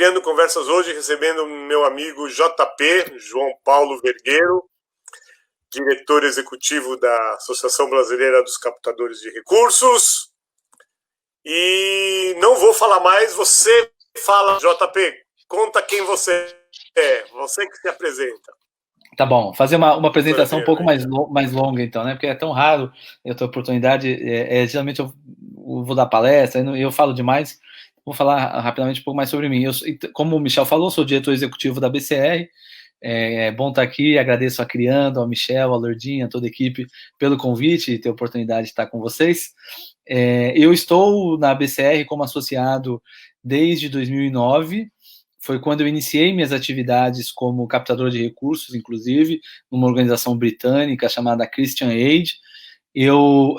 Criando Conversas hoje, recebendo meu amigo JP, João Paulo Vergueiro, diretor executivo da Associação Brasileira dos Captadores de Recursos. E não vou falar mais, você fala, JP, conta quem você é, você que se apresenta. Tá bom, fazer uma apresentação um pouco mais longa, então, né? Porque é tão raro eu ter oportunidade. Geralmente eu vou dar palestra, eu falo demais. Vou falar rapidamente um pouco mais sobre mim. Como o Michel falou, sou diretor executivo da BCR. É bom estar aqui. Agradeço a Criando, ao Michel, a Lourdinha, a toda a equipe pelo convite e ter a oportunidade de estar com vocês. Eu estou na BCR como associado desde 2009. Foi quando eu iniciei minhas atividades como captador de recursos, inclusive, numa organização britânica chamada Christian Aid. Eu,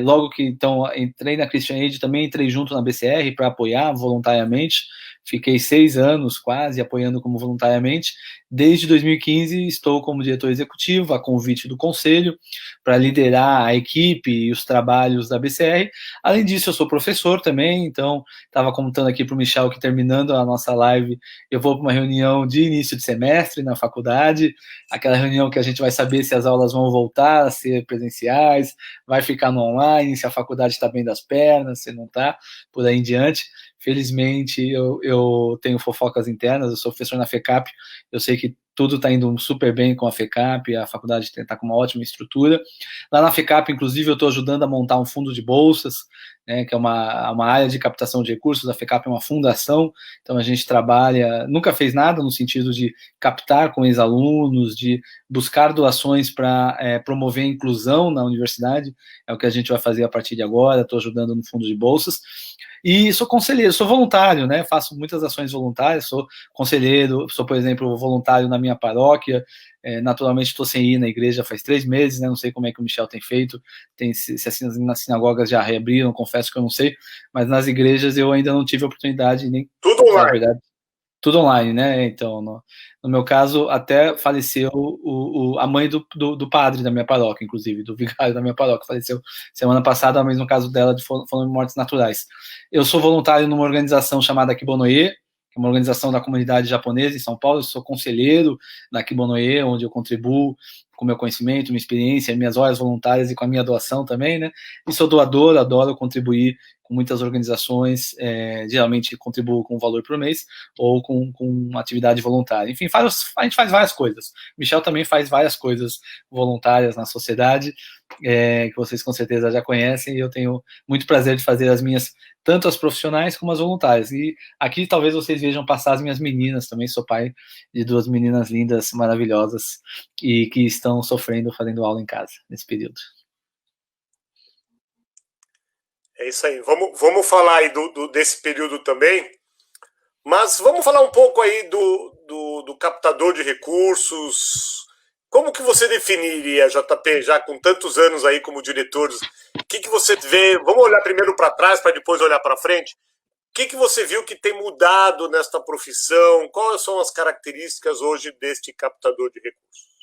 logo que então entrei na Christian Aid, também entrei junto na BCR para apoiar voluntariamente. Fiquei 6 anos quase apoiando como voluntariamente. Desde 2015 estou como diretor executivo, a convite do conselho, para liderar a equipe e os trabalhos da BCR. Além disso, eu sou professor também, então estava contando aqui para o Michel que, terminando a nossa live, eu vou para uma reunião de início de semestre na faculdade, aquela reunião que a gente vai saber se as aulas vão voltar a ser presenciais, vai ficar no online, se a faculdade está bem das pernas, se não está, por aí em diante. Felizmente, eu tenho fofocas internas, eu sou professor na FECAP, eu sei que tudo está indo super bem com a FECAP, a faculdade está com uma ótima estrutura. Lá na FECAP, inclusive, eu estou ajudando a montar um fundo de bolsas, né, que é uma área de captação de recursos. A FECAP é uma fundação, então a gente trabalha, nunca fez nada no sentido de captar com ex-alunos, de buscar doações para promover a inclusão na universidade, é o que a gente vai fazer a partir de agora. Estou ajudando no fundo de bolsas. E sou conselheiro, sou voluntário, né? Faço muitas ações voluntárias, sou conselheiro, sou, por exemplo, voluntário na minha paróquia. Naturalmente estou sem ir na igreja faz 3 meses, né? Não sei como é que o Michel tem feito, se assim, nas sinagogas já reabriram, confesso que eu não sei, mas nas igrejas eu ainda não tive a oportunidade, nem tudo online. Verdade, tudo online, né? Então, no meu caso, até faleceu a mãe do padre da minha paróquia, inclusive, do vigário da minha paróquia, faleceu semana passada, mas no caso dela, falando de mortes naturais. Eu sou voluntário numa organização chamada Kibonoye, que é uma organização da comunidade japonesa em São Paulo. Eu sou conselheiro da Kibonoye, onde eu contribuo com meu conhecimento, minha experiência, minhas horas voluntárias e com a minha doação também, né? E sou doador, adoro contribuir com muitas organizações, geralmente contribuo com um valor por mês ou com atividade voluntária. Enfim, a gente faz várias coisas. Michel também faz várias coisas voluntárias na sociedade, que vocês com certeza já conhecem, e eu tenho muito prazer de fazer as minhas, tanto as profissionais como as voluntárias. E aqui talvez vocês vejam passar as minhas meninas também. Sou pai de 2 meninas lindas, maravilhosas, e que estão sofrendo fazendo aula em casa nesse período. É isso aí. Vamos falar aí desse período também, mas vamos falar um pouco aí do captador de recursos. Como que você definiria, JP, já com tantos anos aí como diretor? O que você vê? Vamos olhar primeiro para trás, para depois olhar para frente. O que você viu que tem mudado nesta profissão? Quais são as características hoje deste captador de recursos?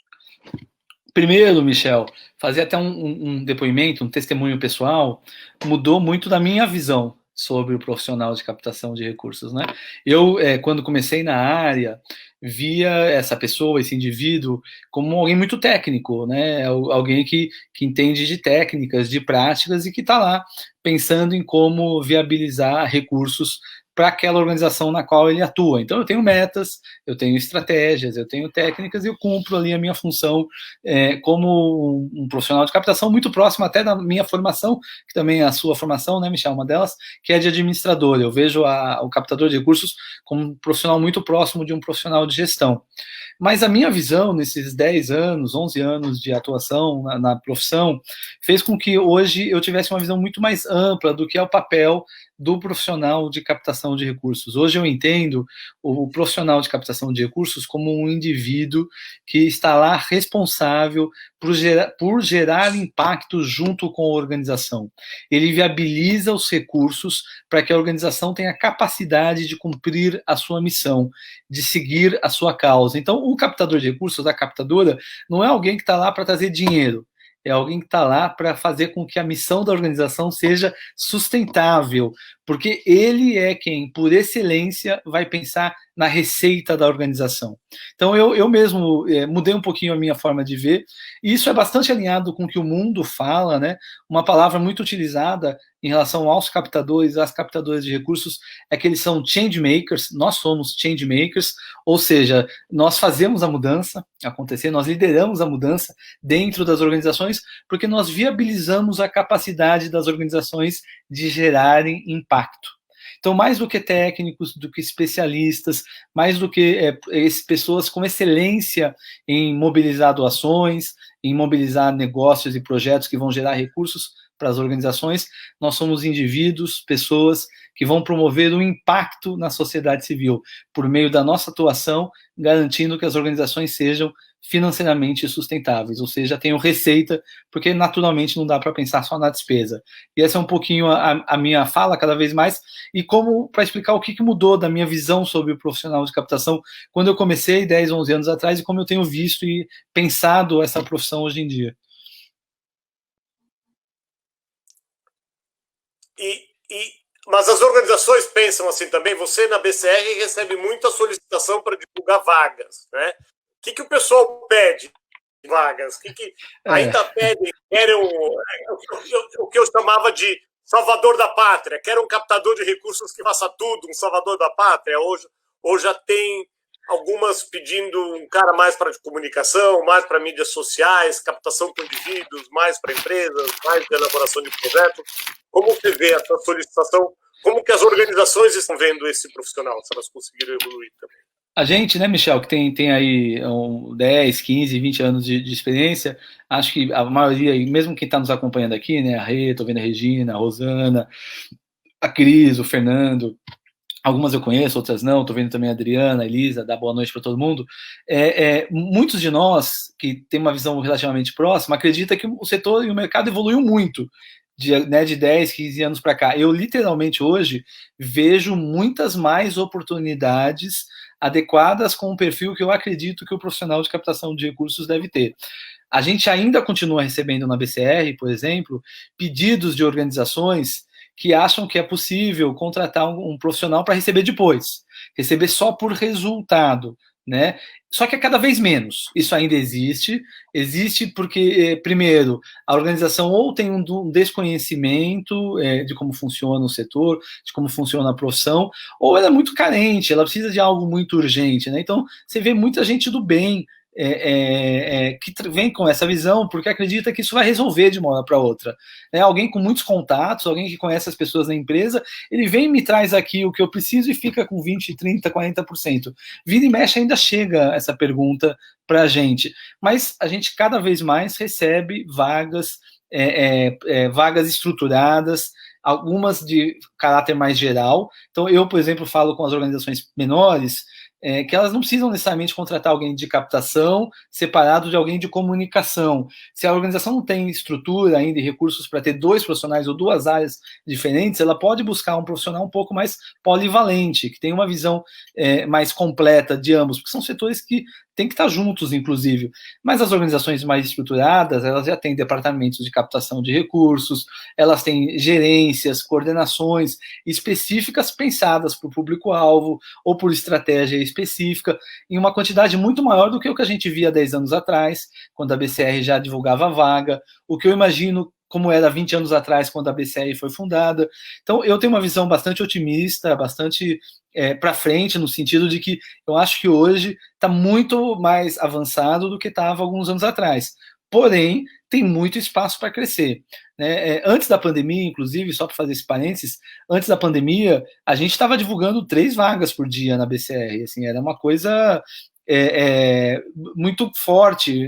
Primeiro, Michel, fazer até um depoimento, um testemunho pessoal, mudou muito da minha visão sobre o profissional de captação de recursos, né? Eu, quando comecei na área, via essa pessoa, esse indivíduo, como alguém muito técnico, né? Alguém que entende de técnicas, de práticas, e que está lá pensando em como viabilizar recursos para aquela organização na qual ele atua. Então, eu tenho metas, eu tenho estratégias, eu tenho técnicas, e eu cumpro ali a minha função como um profissional de captação, muito próximo até da minha formação, que também é a sua formação, né, Michel, uma delas, que é de administrador. Eu vejo o captador de recursos como um profissional muito próximo de um profissional de gestão. Mas a minha visão, nesses 10 anos, 11 anos de atuação na profissão, fez com que hoje eu tivesse uma visão muito mais ampla do que é o papel do profissional de captação de recursos. Hoje eu entendo o profissional de captação de recursos como um indivíduo que está lá responsável por gerar impacto junto com a organização. Ele viabiliza os recursos para que a organização tenha capacidade de cumprir a sua missão, de seguir a sua causa. Então, o captador de recursos, a captadora, não é alguém que está lá para trazer dinheiro, é alguém que está lá para fazer com que a missão da organização seja sustentável, porque ele é quem, por excelência, vai pensar na receita da organização. Então, eu mesmo mudei um pouquinho a minha forma de ver, e isso é bastante alinhado com o que o mundo fala, né? Uma palavra muito utilizada em relação aos captadores, às captadoras de recursos, é que eles são change makers, nós somos change makers, ou seja, nós fazemos a mudança acontecer, nós lideramos a mudança dentro das organizações, porque nós viabilizamos a capacidade das organizações de gerarem impacto. Então, mais do que técnicos, do que especialistas, mais do que pessoas com excelência em mobilizar doações, em mobilizar negócios e projetos que vão gerar recursos para as organizações, nós somos indivíduos, pessoas que vão promover um impacto na sociedade civil, por meio da nossa atuação, garantindo que as organizações sejam financeiramente sustentáveis, ou seja, tenham receita, porque naturalmente não dá para pensar só na despesa. E essa é um pouquinho a minha fala cada vez mais, e como para explicar o que mudou da minha visão sobre o profissional de captação quando eu comecei 10, 11 anos atrás e como eu tenho visto e pensado essa profissão hoje em dia. Mas as organizações pensam assim também. Você na BCR recebe muita solicitação para divulgar vagas, né? O que o pessoal pede? Vagas? Ainda pedem? Querem o que eu chamava de salvador da pátria. Querem um captador de recursos que faça tudo, um salvador da pátria. Hoje já tem algumas pedindo um cara mais para comunicação, mais para mídias sociais, captação com indivíduos, mais para empresas, mais de elaboração de projetos. Como você vê essa solicitação? Como que as organizações estão vendo esse profissional, se elas conseguiram evoluir também? A gente, né, Michel, que tem aí 10, 15, 20 anos de experiência, acho que a maioria, mesmo quem está nos acompanhando aqui, né, a Rê, estou vendo a Regina, a Rosana, a Cris, o Fernando, algumas eu conheço, outras não, estou vendo também a Adriana, a Elisa, dá boa noite para todo mundo. Muitos de nós, que tem uma visão relativamente próxima, acreditam que o setor e o mercado evoluiu muito de 10, 15 anos para cá. Eu, literalmente, hoje, vejo muitas mais oportunidades adequadas com o perfil que eu acredito que o profissional de captação de recursos deve ter. A gente ainda continua recebendo na BCR, por exemplo, pedidos de organizações que acham que é possível contratar um profissional para receber depois, receber só por resultado, né? Só que é cada vez menos. Isso ainda existe porque, primeiro, a organização ou tem um desconhecimento de como funciona o setor, de como funciona a profissão, ou ela é muito carente, ela precisa de algo muito urgente, né? Então, você vê muita gente do bem que vem com essa visão porque acredita que isso vai resolver de uma hora para outra. Alguém com muitos contatos, alguém que conhece as pessoas na empresa, ele vem e me traz aqui o que eu preciso e fica com 20%, 30%, 40%. Vira e mexe ainda chega essa pergunta para a gente, mas a gente cada vez mais recebe vagas, vagas estruturadas, algumas de caráter mais geral. Então eu, por exemplo, falo com as organizações menores, que elas não precisam necessariamente contratar alguém de captação separado de alguém de comunicação. Se a organização não tem estrutura ainda e recursos para ter 2 profissionais ou 2 áreas diferentes, ela pode buscar um profissional um pouco mais polivalente, que tem uma visão mais completa de ambos, porque são setores que têm que estar juntos, inclusive. Mas as organizações mais estruturadas, elas já têm departamentos de captação de recursos, elas têm gerências, coordenações específicas pensadas para o público-alvo ou por estratégia específica, em uma quantidade muito maior do que o que a gente via 10 anos atrás, quando a BCR já divulgava a vaga, o que eu imagino como era 20 anos atrás, quando a BCR foi fundada. Então, eu tenho uma visão bastante otimista, bastante para frente, no sentido de que eu acho que hoje está muito mais avançado do que estava alguns anos atrás. Porém, tem muito espaço para crescer. Né? Antes da pandemia, inclusive, só para fazer esse parênteses, antes da pandemia, a gente estava divulgando 3 vagas por dia na BCR. Assim, era uma coisa muito forte.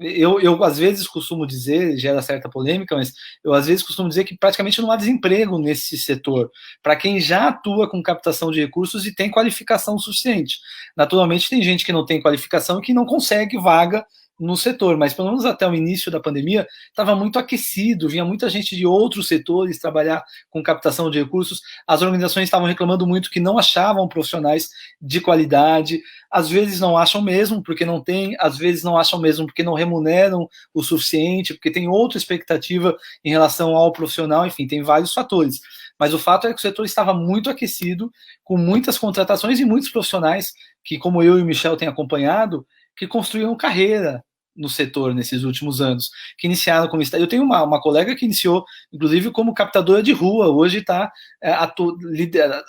Eu às vezes costumo dizer, gera certa polêmica, mas eu às vezes costumo dizer que praticamente não há desemprego nesse setor, para quem já atua com captação de recursos e tem qualificação suficiente. Naturalmente tem gente que não tem qualificação e que não consegue vaga no setor, mas pelo menos até o início da pandemia estava muito aquecido, vinha muita gente de outros setores trabalhar com captação de recursos, as organizações estavam reclamando muito que não achavam profissionais de qualidade, às vezes não acham mesmo porque não tem, às vezes não acham mesmo porque não remuneram o suficiente, porque tem outra expectativa em relação ao profissional, enfim, tem vários fatores. mas o fato é que o setor estava muito aquecido, com muitas contratações e muitos profissionais que, como eu e o Michel tem acompanhado, que construíram carreira no setor nesses últimos anos, que iniciaram como... Eu tenho uma colega que iniciou, inclusive, como captadora de rua, hoje está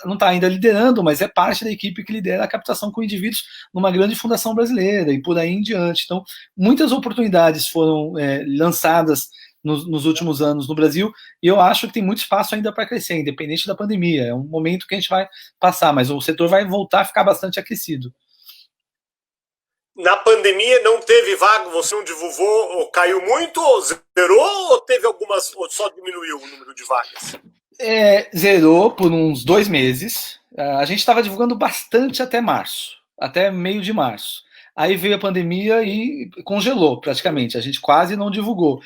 não está ainda liderando, mas é parte da equipe que lidera a captação com indivíduos numa grande fundação brasileira e por aí em diante. Então, muitas oportunidades foram lançadas nos últimos anos no Brasil, e eu acho que tem muito espaço ainda para crescer, independente da pandemia. É um momento que a gente vai passar, mas o setor vai voltar a ficar bastante aquecido. Na pandemia não teve vaga, você não divulgou, ou caiu muito, ou zerou, ou teve algumas, ou só diminuiu o número de vagas? Zerou por uns 2 meses. A gente estava divulgando bastante até março, até meio de março. Aí veio a pandemia e congelou praticamente, a gente quase não divulgou.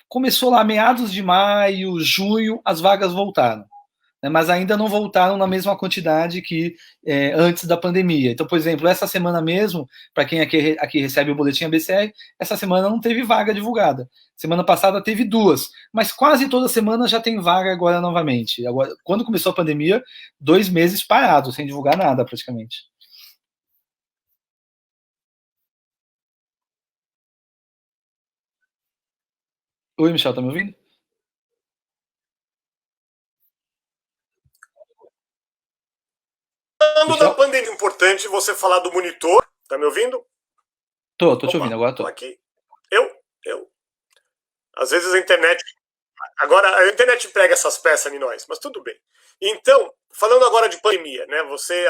Começou lá meados de maio, junho, as vagas voltaram, né, mas ainda não voltaram na mesma quantidade que antes da pandemia. Então, por exemplo, essa semana mesmo, para quem aqui recebe o boletim ABCR, essa semana não teve vaga divulgada. Semana passada teve 2, mas quase toda semana já tem vaga agora novamente. Agora, quando começou a pandemia, 2 meses parados, sem divulgar nada praticamente. Oi, Michel, tá me ouvindo? Falando da pandemia, é importante você falar do monitor. Tá me ouvindo? Tô te ouvindo, agora tô. Aqui. Eu. Às vezes a internet... Agora, a internet prega essas peças em nós, mas tudo bem. Então, falando agora de pandemia, né?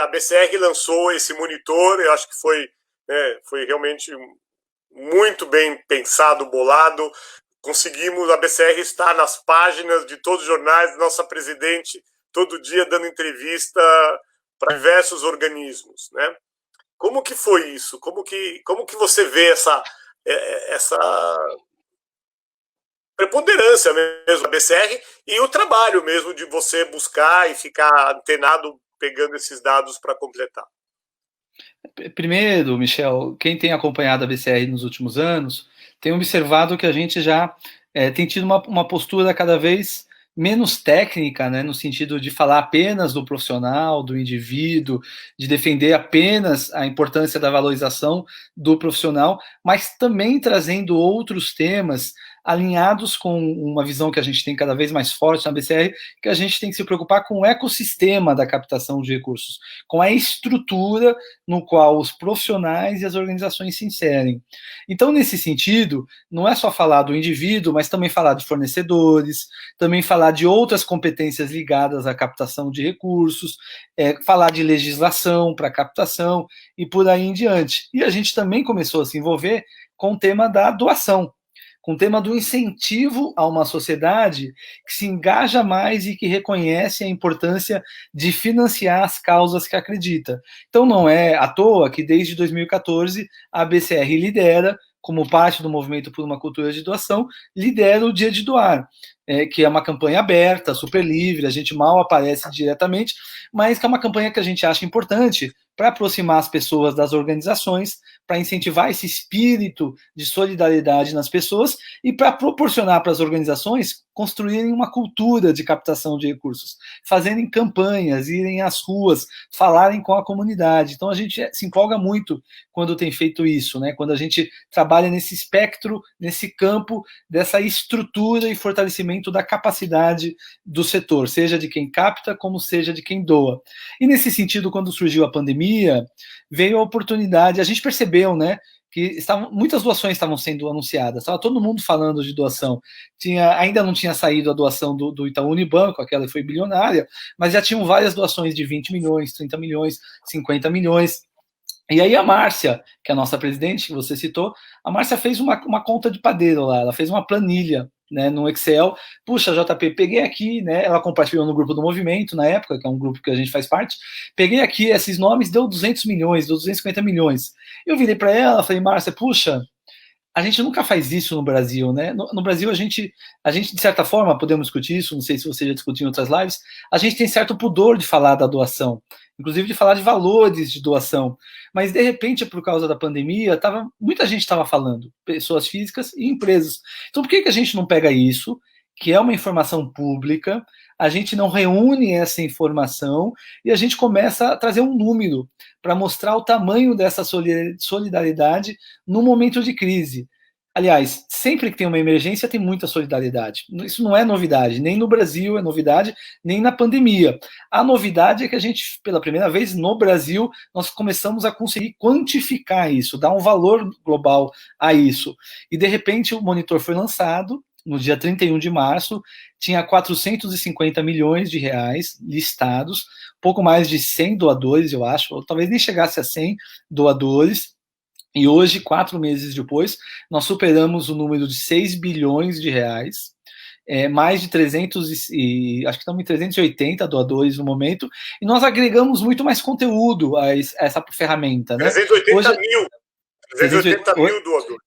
A BCR lançou esse monitor, eu acho que foi realmente muito bem pensado, bolado. Conseguimos, a BCR está nas páginas de todos os jornais, nossa presidente todo dia dando entrevista para diversos organismos, né? Como que foi isso? Como que você vê essa preponderância mesmo da BCR e o trabalho mesmo de você buscar e ficar antenado pegando esses dados para completar? Primeiro, Michel, quem tem acompanhado a BCR nos últimos anos tem observado que a gente já tem tido uma postura cada vez menos técnica, né, no sentido de falar apenas do profissional, do indivíduo, de defender apenas a importância da valorização do profissional, mas também trazendo outros temas alinhados com uma visão que a gente tem cada vez mais forte na BCR, que a gente tem que se preocupar com o ecossistema da captação de recursos, com a estrutura no qual os profissionais e as organizações se inserem. Então, nesse sentido, não é só falar do indivíduo, mas também falar de fornecedores, também falar de outras competências ligadas à captação de recursos, falar de legislação para captação e por aí em diante. E a gente também começou a se envolver com o tema da doação, com o tema do incentivo a uma sociedade que se engaja mais e que reconhece a importância de financiar as causas que acredita. Então não é à toa que desde 2014 a BCR lidera, como parte do movimento por uma cultura de doação, lidera o Dia de Doar, que é uma campanha aberta, super livre, a gente mal aparece diretamente, mas que é uma campanha que a gente acha importante para aproximar as pessoas das organizações, para incentivar esse espírito de solidariedade nas pessoas e para proporcionar para as organizações construírem uma cultura de captação de recursos, fazerem campanhas, irem às ruas, falarem com a comunidade. Então a gente se empolga muito quando tem feito isso, né? Quando a gente trabalha nesse espectro, nesse campo dessa estrutura e fortalecimento da capacidade do setor, seja de quem capta, como seja de quem doa. E nesse sentido, quando surgiu a pandemia, veio a oportunidade, a gente percebeu, né, que muitas doações estavam sendo anunciadas, estava todo mundo falando de doação. Ainda não tinha saído a doação do Itaú Unibanco, aquela que foi bilionária, mas já tinham várias doações de 20 milhões, 30 milhões, 50 milhões. E aí a Márcia, que é a nossa presidente, que você citou, a Márcia fez uma conta de padeiro lá, ela fez uma planilha, né, no Excel. Puxa, JP, peguei aqui, né, ela compartilhou no grupo do Movimento, na época, que é um grupo que a gente faz parte, peguei aqui esses nomes, deu 200 milhões, deu 250 milhões. Eu virei para ela, falei, Márcia, puxa, a gente nunca faz isso no Brasil, né? No Brasil, a gente, de certa forma, podemos discutir isso, não sei se você já discutiu em outras lives, a gente tem certo pudor de falar da doação, inclusive de falar de valores de doação. Mas, de repente, por causa da pandemia, muita gente estava falando, pessoas físicas e empresas. Então, por que a gente não pega isso, que é uma informação pública, a gente não reúne essa informação e a gente começa a trazer um número para mostrar o tamanho dessa solidariedade no momento de crise. Aliás, sempre que tem uma emergência, tem muita solidariedade. Isso não é novidade, nem no Brasil é novidade, nem na pandemia. A novidade é que a gente, pela primeira vez no Brasil, nós começamos a conseguir quantificar isso, dar um valor global a isso. E, de repente, o monitor foi lançado, no dia 31 de março, tinha 450 milhões de reais listados, pouco mais de 100 doadores, eu acho, ou talvez nem chegasse a 100 doadores. E hoje, 4 meses depois, nós superamos o número de 6 bilhões de reais, mais de 300 acho que estamos em 380 doadores no momento, e nós agregamos muito mais conteúdo a essa ferramenta, né? 380 hoje, mil. 380 mil doadores.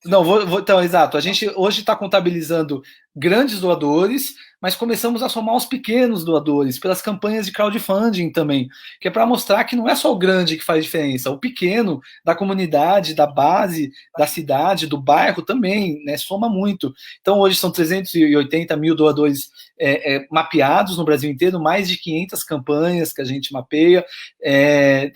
Não, então, exato. A gente hoje está contabilizando grandes doadores, mas começamos a somar os pequenos doadores pelas campanhas de crowdfunding também, que é para mostrar que não é só o grande que faz diferença, o pequeno da comunidade, da base, da cidade, do bairro também, né, soma muito. Então hoje são 380 mil doadores mapeados no Brasil inteiro, mais de 500 campanhas que a gente mapeia,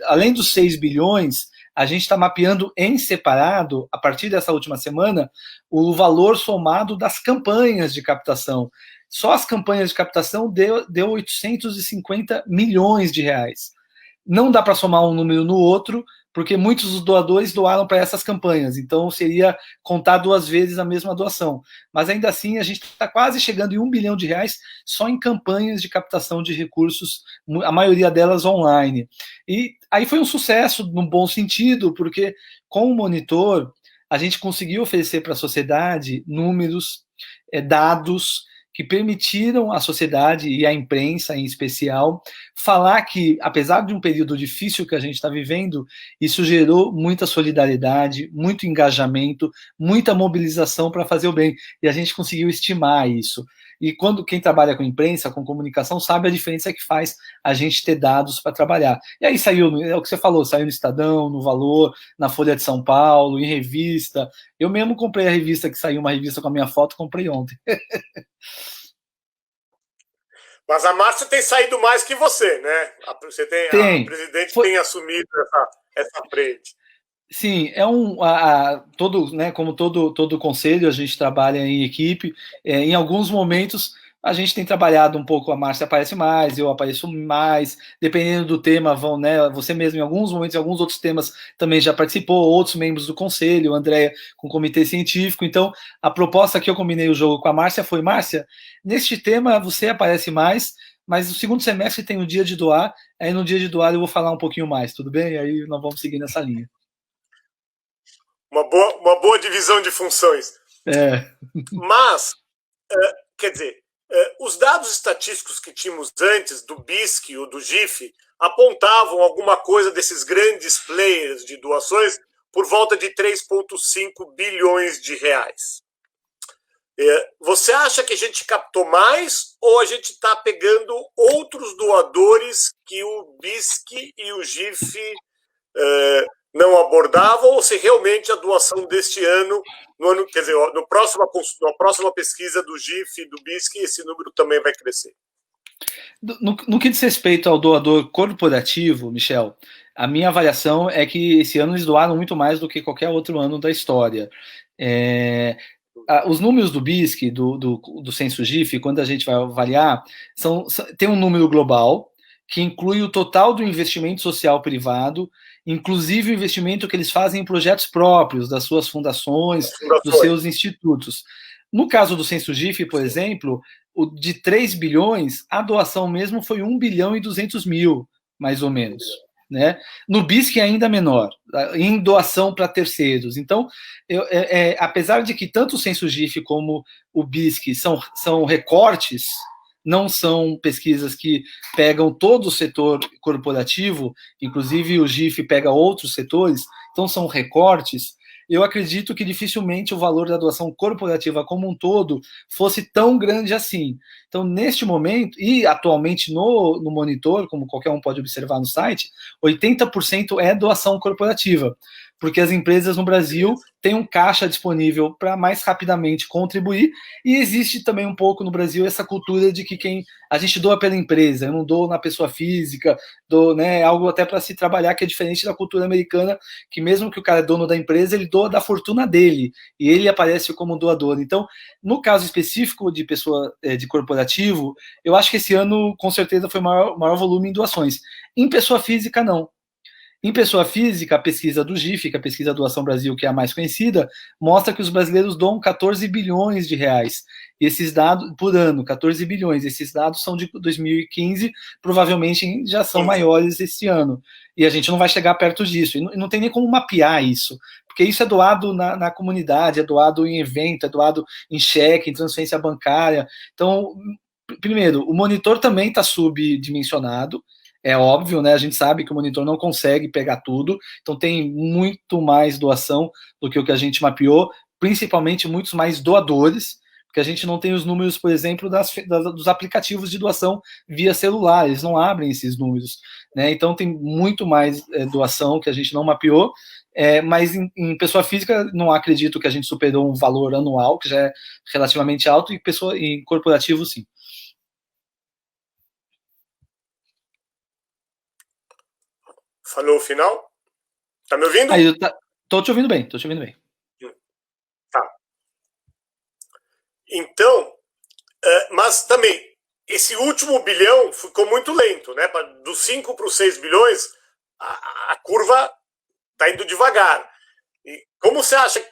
além dos 6 bilhões, a gente está mapeando em separado, a partir dessa última semana, o valor somado das campanhas de captação. Só as campanhas de captação deu 850 milhões de reais. Não dá para somar um número no outro, porque muitos dos doadores doaram para essas campanhas, então seria contar 2 vezes a mesma doação. Mas ainda assim, a gente está quase chegando em 1 bilhão de reais só em campanhas de captação de recursos, a maioria delas online. E aí foi um sucesso, num bom sentido, porque com o monitor, a gente conseguiu oferecer para a sociedade números, dados, que permitiram à sociedade e à imprensa, em especial, falar que, apesar de um período difícil que a gente está vivendo, isso gerou muita solidariedade, muito engajamento, muita mobilização para fazer o bem. E a gente conseguiu estimar isso. E quando quem trabalha com imprensa, com comunicação, sabe a diferença que faz a gente ter dados para trabalhar. E aí saiu, é o que você falou, saiu no Estadão, no Valor, na Folha de São Paulo, em revista. Eu mesmo comprei a revista, que saiu uma revista com a minha foto, comprei ontem. Mas a Márcia tem saído mais que você, né? A presidente tem assumido essa frente. Sim, todo, né, como todo conselho, a gente trabalha em equipe. Em alguns momentos, a gente tem trabalhado um pouco, a Márcia aparece mais, eu apareço mais, dependendo do tema, né, você mesmo em alguns momentos, em alguns outros temas também já participou, outros membros do conselho, o André com o comitê científico. Então, a proposta que eu combinei o jogo com a Márcia foi: Márcia, neste tema você aparece mais, mas no segundo semestre tem o dia de doar, aí no dia de doar eu vou falar um pouquinho mais, tudo bem? Aí nós vamos seguir nessa linha. Uma boa divisão de funções. Mas, quer dizer, os dados estatísticos que tínhamos antes, do BISC ou do GIF, apontavam alguma coisa desses grandes players de doações por volta de 3,5 bilhões de reais. Você acha que a gente captou mais ou a gente está pegando outros doadores que o BISC e o GIF não abordavam, ou se realmente a doação deste ano, quer dizer, na próxima pesquisa do GIF e do BISC, esse número também vai crescer? No que diz respeito ao doador corporativo, Michel, a minha avaliação é que esse ano eles doaram muito mais do que qualquer outro ano da história. Os números do BISC, do censo GIF, quando a gente vai avaliar, tem um número global, que inclui o total do investimento social privado, inclusive o investimento que eles fazem em projetos próprios, das suas fundações, dos seus institutos. No caso do censo GIF, por exemplo, o de 3 bilhões, a doação mesmo foi 1 bilhão e 200 mil, mais ou menos. Né? No BISC é ainda menor, em doação para terceiros. Então, apesar de que tanto o censo GIF como o BISC são recortes, não são pesquisas que pegam todo o setor corporativo, inclusive o GIF pega outros setores, então são recortes. Eu acredito que dificilmente o valor da doação corporativa como um todo fosse tão grande assim. Então, neste momento, e atualmente no monitor, como qualquer um pode observar no site, 80% é doação corporativa. porque as empresas no Brasil têm um caixa disponível para mais rapidamente contribuir, e existe também um pouco no Brasil essa cultura de que a gente doa pela empresa, eu não dou na pessoa física, dou, né, algo até para se trabalhar, que é diferente da cultura americana, que mesmo que o cara é dono da empresa, ele doa da fortuna dele, e ele aparece como doador. Então, no caso específico de pessoa de corporativo, eu acho que esse ano, com certeza, foi o maior volume em doações. Em pessoa física, não. Em pessoa física, a pesquisa do GIF, que é a pesquisa Doação Brasil, que é a mais conhecida, mostra que os brasileiros doam 14 bilhões de reais. E esses dados, por ano, 14 bilhões. Esses dados são de 2015, provavelmente já são maiores esse ano. E a gente não vai chegar perto disso. E não tem nem como mapear isso, porque isso é doado na comunidade, é doado em evento, é doado em cheque, em transferência bancária. Então, primeiro, o monitor também está subdimensionado. É óbvio, né? A gente sabe que o monitor não consegue pegar tudo, então tem muito mais doação do que o que a gente mapeou, principalmente muitos mais doadores, porque a gente não tem os números, por exemplo, dos aplicativos de doação via celular, eles não abrem esses números, né? Então tem muito mais doação que a gente não mapeou, mas em pessoa física não acredito que a gente superou um valor anual, que já é relativamente alto, e em corporativo sim. Falou o final? Tá me ouvindo? Aí, tô te ouvindo bem, tô te ouvindo bem. Tá. Então, mas também, esse último bilhão ficou muito lento, né? Dos 5 para os 6 bilhões, a curva está indo devagar. E como você acha que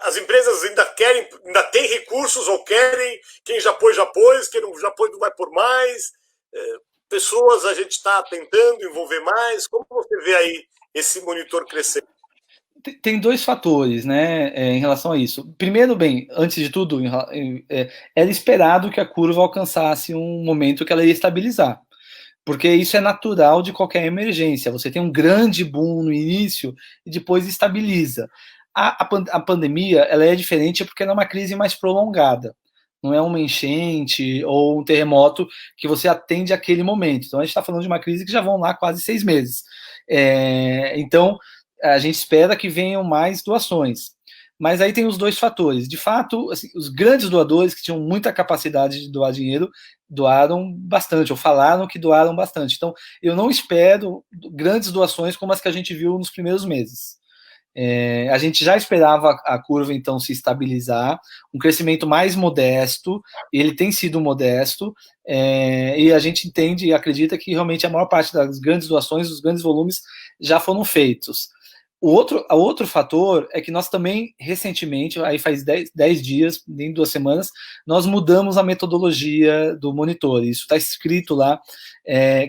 as empresas ainda têm recursos ou querem? Quem já pôs, quem não já pôs não vai por mais? Pessoas a gente está tentando envolver mais? Como você vê aí esse monitor crescer? Tem dois fatores, né, em relação a isso. Primeiro, bem, antes de tudo, era esperado que a curva alcançasse um momento que ela ia estabilizar, porque isso é natural de qualquer emergência. Você tem um grande boom no início e depois estabiliza. A pandemia, ela é diferente porque ela é uma crise mais prolongada. Não é uma enchente ou um terremoto que você atende àquele momento. Então, a gente está falando de uma crise que já vão lá quase 6 meses. Então, a gente espera que venham mais doações. Mas aí tem os dois fatores. De fato, assim, os grandes doadores que tinham muita capacidade de doar dinheiro doaram bastante, ou falaram que doaram bastante. Então, eu não espero grandes doações como as que a gente viu nos primeiros meses. A gente já esperava a curva, então, se estabilizar, um crescimento mais modesto, ele tem sido modesto, e a gente entende e acredita que realmente a maior parte das grandes doações, dos grandes volumes, já foram feitos. O outro fator é que nós também, recentemente, aí faz 10 dias, nem 2 semanas, nós mudamos a metodologia do monitor. Isso está escrito lá,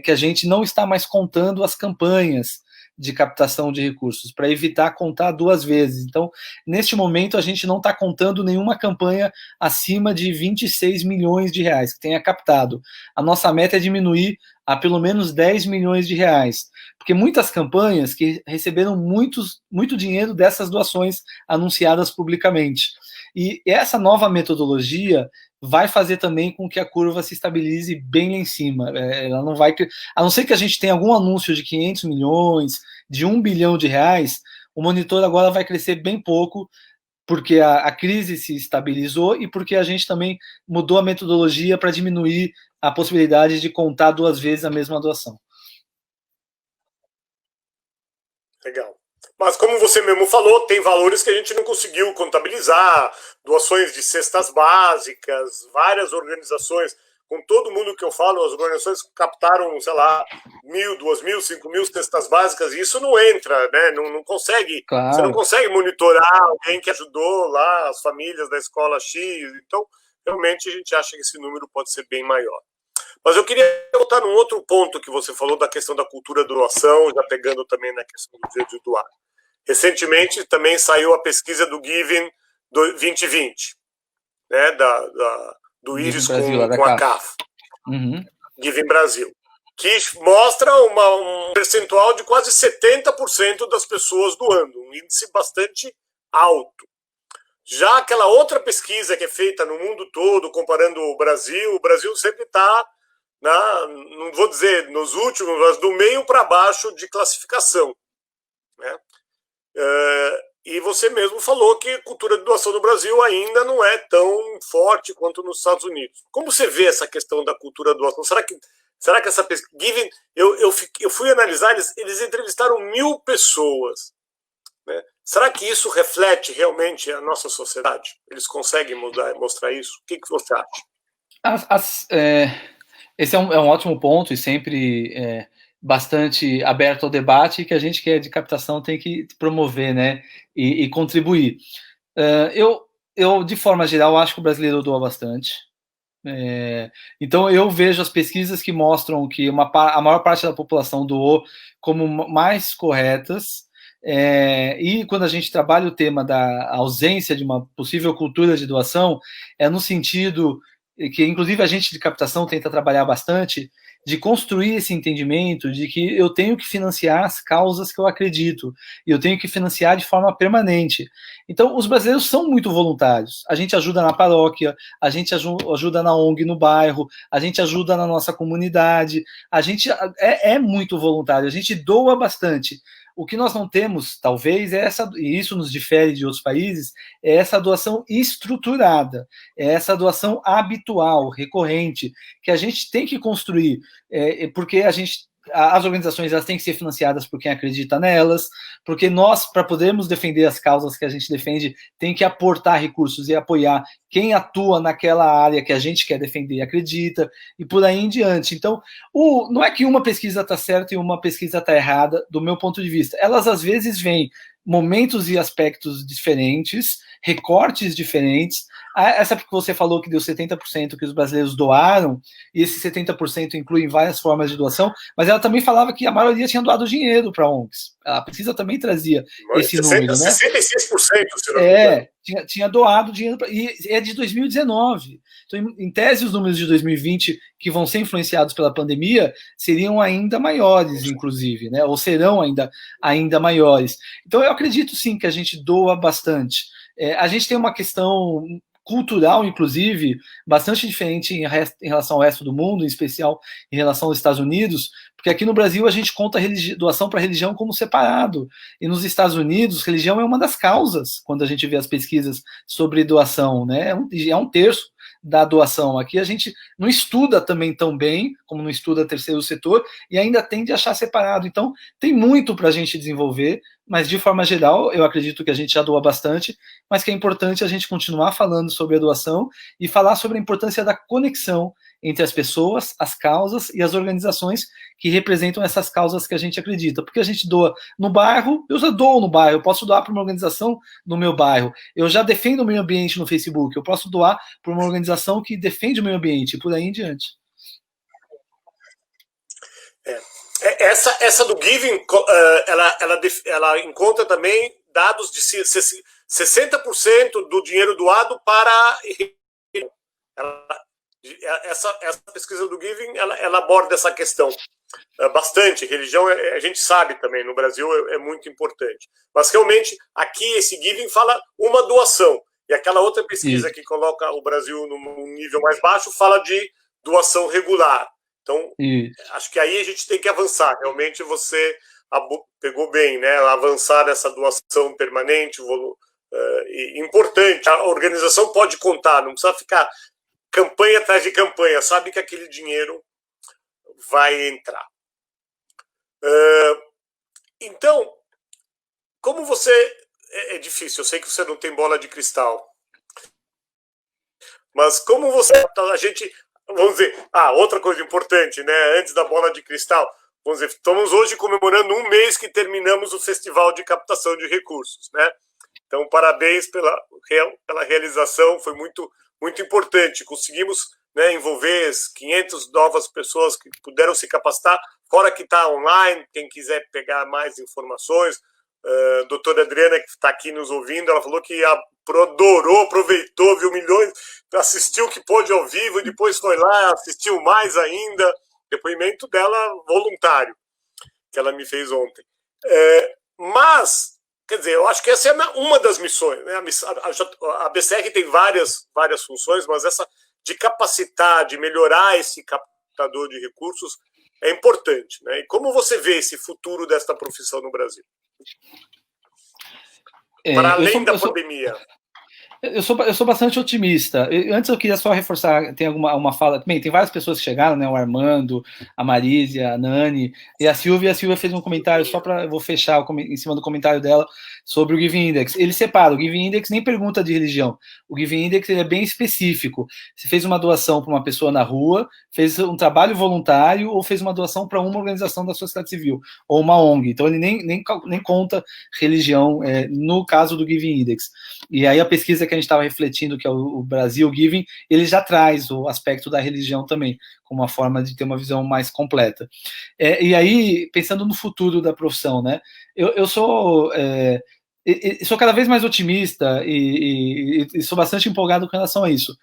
que a gente não está mais contando as campanhas de captação de recursos, para evitar contar 2 vezes. Então, neste momento, a gente não está contando nenhuma campanha acima de 26 milhões de reais que tenha captado. A nossa meta é diminuir a pelo menos 10 milhões de reais, porque muitas campanhas que receberam muito dinheiro dessas doações anunciadas publicamente. E essa nova metodologia vai fazer também com que a curva se estabilize bem lá em cima. Ela não vai, a não ser que a gente tenha algum anúncio de 500 milhões, de 1 bilhão de reais, o monitor agora vai crescer bem pouco, porque a crise se estabilizou e porque a gente também mudou a metodologia para diminuir a possibilidade de contar 2 vezes a mesma doação. Legal. Mas como você mesmo falou, tem valores que a gente não conseguiu contabilizar, doações de cestas básicas, várias organizações, com todo mundo que eu falo, as organizações captaram, sei lá, 1.000, 2.000, 5.000 cestas básicas, e isso não entra, né? Não consegue, claro. Você não consegue monitorar alguém que ajudou lá, as famílias da escola X, então realmente a gente acha que esse número pode ser bem maior. Mas eu queria voltar num outro ponto que você falou da questão da cultura da doação, já pegando também na questão do direito de doar. Recentemente também saiu a pesquisa do Giving 2020, né, do Iris com a CAF, Giving Brasil, que mostra um percentual de quase 70% das pessoas doando, um índice bastante alto. Já aquela outra pesquisa que é feita no mundo todo, comparando o Brasil sempre está, não vou dizer nos últimos, mas do meio para baixo de classificação, né? E você mesmo falou que a cultura de doação no Brasil ainda não é tão forte quanto nos Estados Unidos. Como você vê essa questão da cultura de doação? Será que essa pesquisa... Eu fui analisar, eles entrevistaram 1.000 pessoas. Né? Será que isso reflete realmente a nossa sociedade? Eles conseguem mostrar isso? O que você acha? Esse é um ótimo ponto e sempre bastante aberto ao debate, que a gente que é de captação tem que promover, né, e contribuir. Eu, de forma geral, acho que o brasileiro doa bastante. Então eu vejo as pesquisas que mostram que a maior parte da população doou como mais corretas, e quando a gente trabalha o tema da ausência de uma possível cultura de doação, é no sentido que, inclusive, a gente de captação tenta trabalhar bastante, de construir esse entendimento de que eu tenho que financiar as causas que eu acredito, e eu tenho que financiar de forma permanente. Então, os brasileiros são muito voluntários. A gente ajuda na paróquia, a gente ajuda na ONG no bairro, a gente ajuda na nossa comunidade, a gente é muito voluntário, a gente doa bastante. O que nós não temos, talvez, e isso nos difere de outros países, é essa doação estruturada, é essa doação habitual, recorrente, que a gente tem que construir, porque as organizações elas têm que ser financiadas por quem acredita nelas, porque nós, para podermos defender as causas que a gente defende, tem que aportar recursos e apoiar quem atua naquela área que a gente quer defender e acredita, e por aí em diante. Então, não é que uma pesquisa está certa e uma pesquisa está errada, do meu ponto de vista. Elas, às vezes, vêm momentos e aspectos diferentes, recortes diferentes. Essa que você falou que deu 70% que os brasileiros doaram, e esse 70% inclui várias formas de doação, mas ela também falava que a maioria tinha doado dinheiro para ONGs. A pesquisa também trazia esse número, né? 66%, se não me engano. Tinha doado dinheiro, e é de 2019. Então, em tese, os números de 2020, que vão ser influenciados pela pandemia, seriam ainda maiores, inclusive, né? Ou serão ainda maiores. Então, eu acredito, sim, que a gente doa bastante. A gente tem uma questão cultural, inclusive, bastante diferente em relação ao resto do mundo, em especial em relação aos Estados Unidos, porque aqui no Brasil a gente conta doação para religião como separado, e nos Estados Unidos, religião é uma das causas, quando a gente vê as pesquisas sobre doação, né? É um terço da doação. Aqui a gente não estuda também tão bem, como não estuda terceiro setor, e ainda tende a achar separado. Então, tem muito para a gente desenvolver, mas de forma geral, eu acredito que a gente já doa bastante, mas que é importante a gente continuar falando sobre a doação e falar sobre a importância da conexão entre as pessoas, as causas e as organizações que representam essas causas que a gente acredita. Porque a gente doa no bairro, eu já dou no bairro, eu posso doar para uma organização no meu bairro, eu já defendo o meio ambiente no Facebook, eu posso doar para uma organização que defende o meio ambiente, e por aí em diante. Essa do Giving, ela encontra também dados de 60% do dinheiro doado para... Essa pesquisa do Giving, ela aborda essa questão bastante. Religião, a gente sabe também, no Brasil é muito importante. Mas realmente, aqui esse Giving fala uma doação. E aquela outra pesquisa que coloca o Brasil num nível mais baixo fala de doação regular. Então, acho que aí a gente tem que avançar. Realmente você pegou bem, né? Avançar nessa doação permanente, importante. A organização pode contar, não precisa ficar campanha atrás de campanha, sabe que aquele dinheiro vai entrar. Então, como você... É difícil, eu sei que você não tem bola de cristal. Mas como você... A gente... Vamos dizer... outra coisa importante, né? Antes da bola de cristal. Vamos dizer, estamos hoje comemorando um mês que terminamos o Festival de Captação de Recursos, né? Então, parabéns pela realização, foi muito importante. Conseguimos, né, envolver 500 novas pessoas que puderam se capacitar, fora que está online, quem quiser pegar mais informações. A doutora Adriana, que está aqui nos ouvindo, ela falou que adorou, aproveitou, viu milhões, assistiu que pôde ao vivo e depois foi lá, assistiu mais ainda. Depoimento dela voluntário, que ela me fez ontem. Mas, quer dizer, eu acho que essa é uma das missões, né? A BCR tem várias funções, mas essa de capacitar, de melhorar esse captador de recursos é importante, né? E como você vê esse futuro desta profissão no Brasil? para além da pandemia? Eu sou bastante otimista. Antes eu queria só reforçar, tem uma fala também, tem várias pessoas que chegaram, né? O Armando, a Marísia, a Nani e a Silvia fez um comentário, só para eu vou fechar em cima do comentário dela sobre o Giving Index. Ele separa, o Giving Index nem pergunta de religião. O Giving Index ele é bem específico. Você fez uma doação para uma pessoa na rua, fez um trabalho voluntário ou fez uma doação para uma organização da sociedade civil ou uma ONG. Então ele nem conta religião no caso do Giving Index. E aí a pesquisa que a gente estava refletindo, que é o Brasil Giving, ele já traz o aspecto da religião também, como uma forma de ter uma visão mais completa. E aí, pensando no futuro da profissão, né? Eu sou cada vez mais otimista e sou bastante empolgado com relação a isso.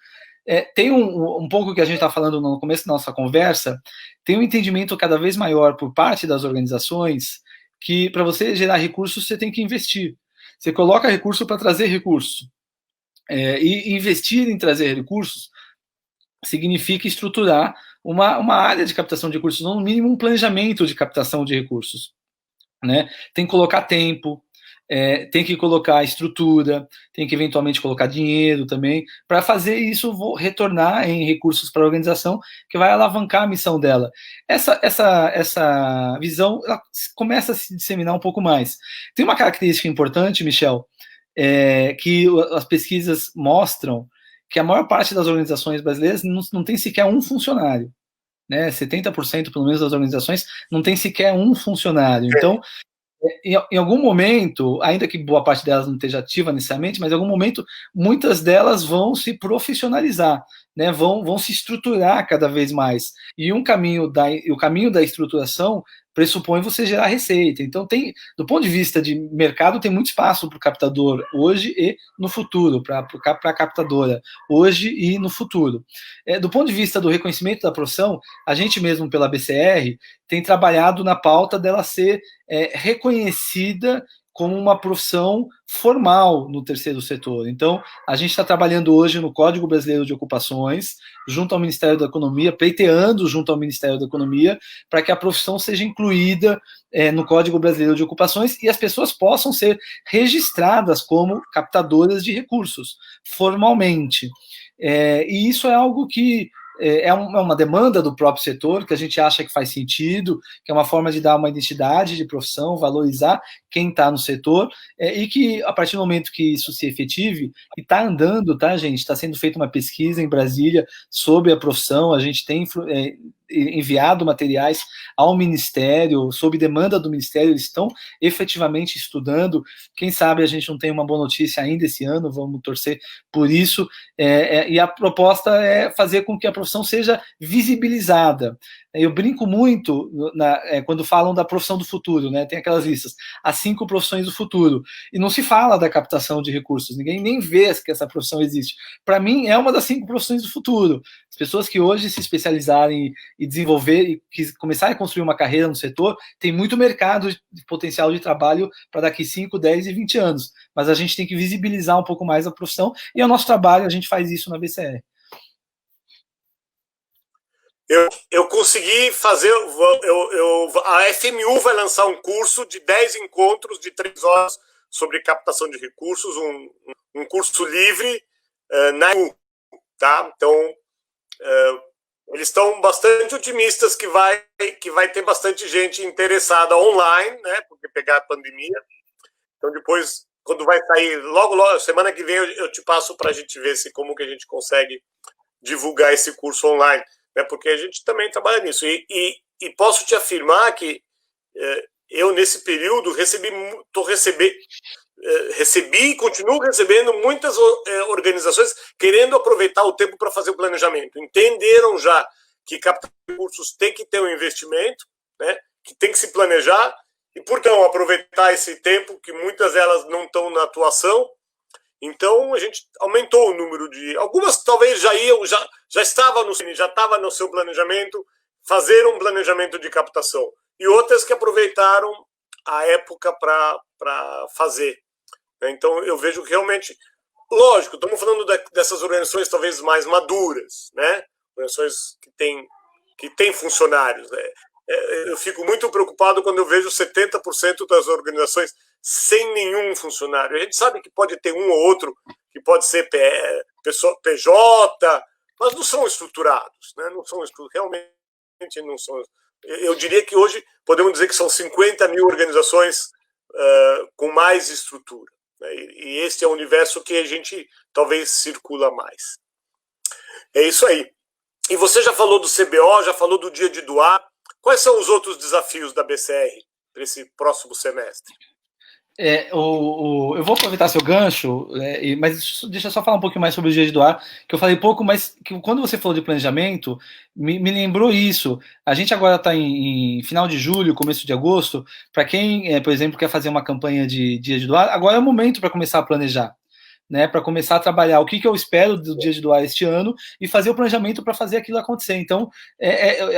Tem um pouco que a gente está falando no começo da nossa conversa, tem um entendimento cada vez maior por parte das organizações que para você gerar recursos você tem que investir. Você coloca recurso para trazer recurso. E investir em trazer recursos significa estruturar uma área de captação de recursos, no mínimo um planejamento de captação de recursos. Né? Tem que colocar tempo, tem que colocar estrutura, tem que eventualmente colocar dinheiro também, para fazer isso retornar em recursos para a organização, que vai alavancar a missão dela. Essa visão ela começa a se disseminar um pouco mais. Tem uma característica importante, Michel, que as pesquisas mostram que a maior parte das organizações brasileiras não tem sequer um funcionário. Né? 70% pelo menos das organizações não tem sequer um funcionário. Então, em algum momento, ainda que boa parte delas não esteja ativa necessariamente, mas em algum momento, muitas delas vão se profissionalizar, né? vão se estruturar cada vez mais. E o caminho da estruturação pressupõe você gerar receita. Então, do ponto de vista de mercado, tem muito espaço para o captador hoje e no futuro, para a captadora hoje e no futuro. Do ponto de vista do reconhecimento da profissão, a gente mesmo, pela BCR, tem trabalhado na pauta dela ser reconhecida como uma profissão formal no terceiro setor. Então, a gente está trabalhando hoje no Código Brasileiro de Ocupações, junto ao Ministério da Economia, pleiteando junto ao Ministério da Economia, para que a profissão seja incluída no Código Brasileiro de Ocupações e as pessoas possam ser registradas como captadoras de recursos, formalmente. E isso é algo que é uma demanda do próprio setor, que a gente acha que faz sentido, que é uma forma de dar uma identidade de profissão, valorizar quem está no setor, e que, a partir do momento que isso se efetive, e está andando, tá, gente? Está sendo feita uma pesquisa em Brasília sobre a profissão, a gente tem enviado materiais ao Ministério, sob demanda do Ministério, eles estão efetivamente estudando. Quem sabe a gente não tem uma boa notícia ainda esse ano, vamos torcer por isso, e a proposta é fazer com que a profissão seja visibilizada. Eu brinco muito quando falam da profissão do futuro, né? Tem aquelas listas, as 5 profissões do futuro, e não se fala da captação de recursos, ninguém nem vê que essa profissão existe. Para mim, é uma das 5 profissões do futuro. As pessoas que hoje se especializarem e desenvolver e que começarem a construir uma carreira no setor, tem muito mercado de potencial de trabalho para daqui 5, 10 e 20 anos. Mas a gente tem que visibilizar um pouco mais a profissão, e é o nosso trabalho, a gente faz isso na BCR. Eu consegui fazer. A FMU vai lançar um curso de 10 encontros de 3 horas sobre captação de recursos, um curso livre na FMU, tá? Então, eles estão bastante otimistas que vai ter bastante gente interessada online, né? Porque pegar a pandemia. Então, depois, quando vai sair, logo, semana que vem, eu te passo para a gente ver como que a gente consegue divulgar esse curso online, né? Porque a gente também trabalha nisso. E posso te afirmar que eu, nesse período, recebi e continuo recebendo muitas organizações querendo aproveitar o tempo para fazer o planejamento. Entenderam já que captar recursos tem que ter um investimento, né? Que tem que se planejar, e por não aproveitar esse tempo, que muitas delas não estão na atuação. Então, a gente aumentou o número de... Algumas talvez já estava no seu planejamento, fazer um planejamento de captação. E outras que aproveitaram a época para fazer. Então, eu vejo que realmente... Lógico, estamos falando dessas organizações talvez mais maduras, né? Organizações que têm funcionários, né? Eu fico muito preocupado quando eu vejo 70% das organizações sem nenhum funcionário. A gente sabe que pode ter um ou outro que pode ser PJ, mas não são estruturados, né? Não são realmente não são. Eu diria que hoje podemos dizer que são 50 mil organizações com mais estrutura, né? E este é o universo que a gente talvez circula mais. É isso aí. E você já falou do CBO, já falou do Dia de Doar. Quais são os outros desafios da BCR para esse próximo semestre? Eu vou aproveitar seu gancho, mas deixa eu só falar um pouquinho mais sobre o Dia de Doar, que eu falei pouco, mas que quando você falou de planejamento, me lembrou isso. A gente agora está em final de julho, começo de agosto. Para quem, por exemplo, quer fazer uma campanha de Dia de Doar, agora é o momento para começar a planejar. Né, para começar a trabalhar o que eu espero do Dia de Doar este ano e fazer o planejamento para fazer aquilo acontecer. Então,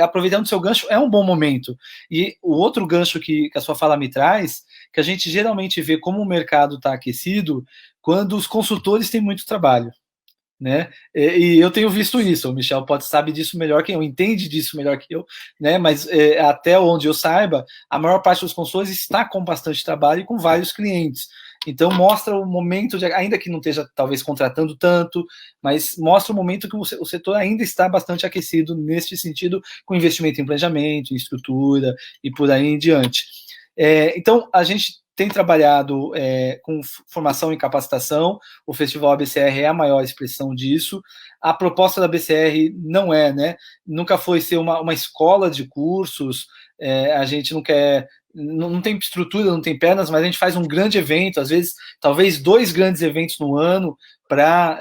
aproveitando o seu gancho, é um bom momento. E o outro gancho que a sua fala me traz, que a gente geralmente vê como o mercado está aquecido quando os consultores têm muito trabalho. Né? E eu tenho visto isso, o Michel pode saber disso melhor que eu, entende disso melhor que eu, né? Mas até onde eu saiba, a maior parte dos consultores está com bastante trabalho e com vários clientes. Então mostra o momento, ainda que não esteja talvez contratando tanto, mas mostra o momento que o setor ainda está bastante aquecido nesse sentido, com investimento em planejamento, em estrutura e por aí em diante. Então a gente tem trabalhado com formação e capacitação. O Festival ABCR é a maior expressão disso. A proposta da BCR não né? Nunca foi ser uma escola de cursos. A gente não quer, não tem estrutura, não tem pernas, mas a gente faz um grande evento, às vezes, talvez 2 grandes eventos no ano, para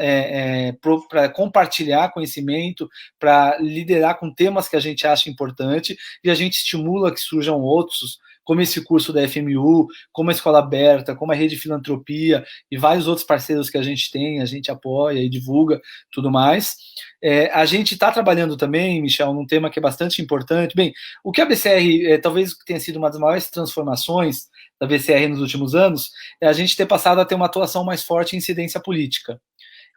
compartilhar conhecimento, para liderar com temas que a gente acha importante, e a gente estimula que surjam outros, como esse curso da FMU, como a Escola Aberta, como a Rede Filantropia e vários outros parceiros que a gente apoia e divulga, tudo mais. A gente está trabalhando também, Michel, num tema que é bastante importante. Bem, o que a BCR talvez tenha sido uma das maiores transformações da BCR nos últimos anos, é a gente ter passado a ter uma atuação mais forte em incidência política,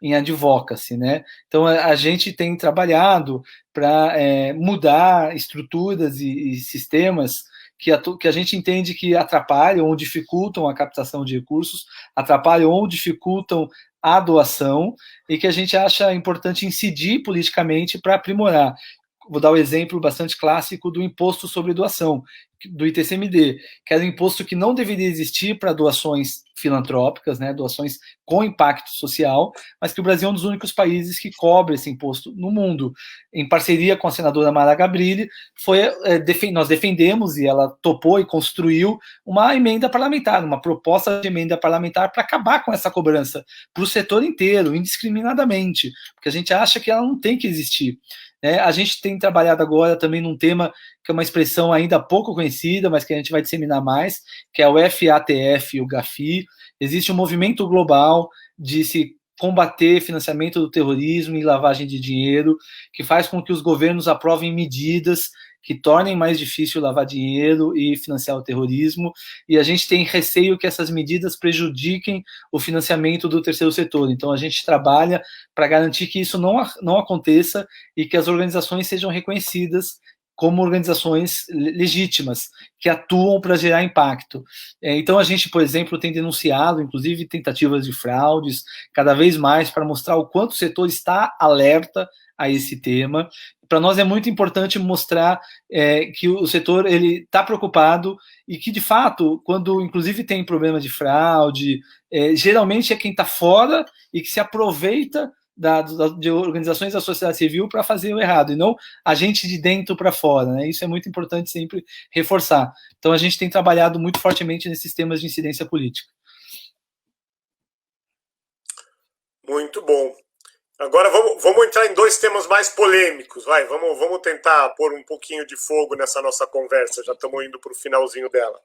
em advocacy, né? Então a gente tem trabalhado para mudar estruturas e sistemas que a gente entende que atrapalham ou dificultam a captação de recursos, atrapalham ou dificultam a doação, e que a gente acha importante incidir politicamente para aprimorar. Vou dar o um exemplo bastante clássico do imposto sobre doação, do ITCMD, que era um imposto que não deveria existir para doações filantrópicas, né, doações com impacto social, mas que o Brasil é um dos únicos países que cobra esse imposto no mundo. Em parceria com a senadora Mara Gabrilli, nós defendemos, e ela topou e construiu uma emenda parlamentar, uma proposta de emenda parlamentar para acabar com essa cobrança para o setor inteiro, indiscriminadamente, porque a gente acha que ela não tem que existir. A gente tem trabalhado agora também num tema que é uma expressão ainda pouco conhecida, mas que a gente vai disseminar mais, que é o FATF e o GAFI. Existe um movimento global de se combater financiamento do terrorismo e lavagem de dinheiro, que faz com que os governos aprovem medidas que tornem mais difícil lavar dinheiro e financiar o terrorismo, e a gente tem receio que essas medidas prejudiquem o financiamento do terceiro setor. Então a gente trabalha para garantir que isso não aconteça e que as organizações sejam reconhecidas como organizações legítimas, que atuam para gerar impacto. Então a gente, por exemplo, tem denunciado, inclusive, tentativas de fraudes, cada vez mais, para mostrar o quanto o setor está alerta a esse tema. Para nós é muito importante mostrar que o setor está preocupado e que, de fato, quando inclusive tem problema de fraude, geralmente é quem está fora e que se aproveita de organizações da sociedade civil para fazer o errado, e não a gente de dentro para fora, né? Isso é muito importante sempre reforçar. Então a gente tem trabalhado muito fortemente nesses temas de incidência política. Muito bom. Agora vamos entrar em 2 temas mais polêmicos. Vamos tentar pôr um pouquinho de fogo nessa nossa conversa. Já estamos indo para o finalzinho dela.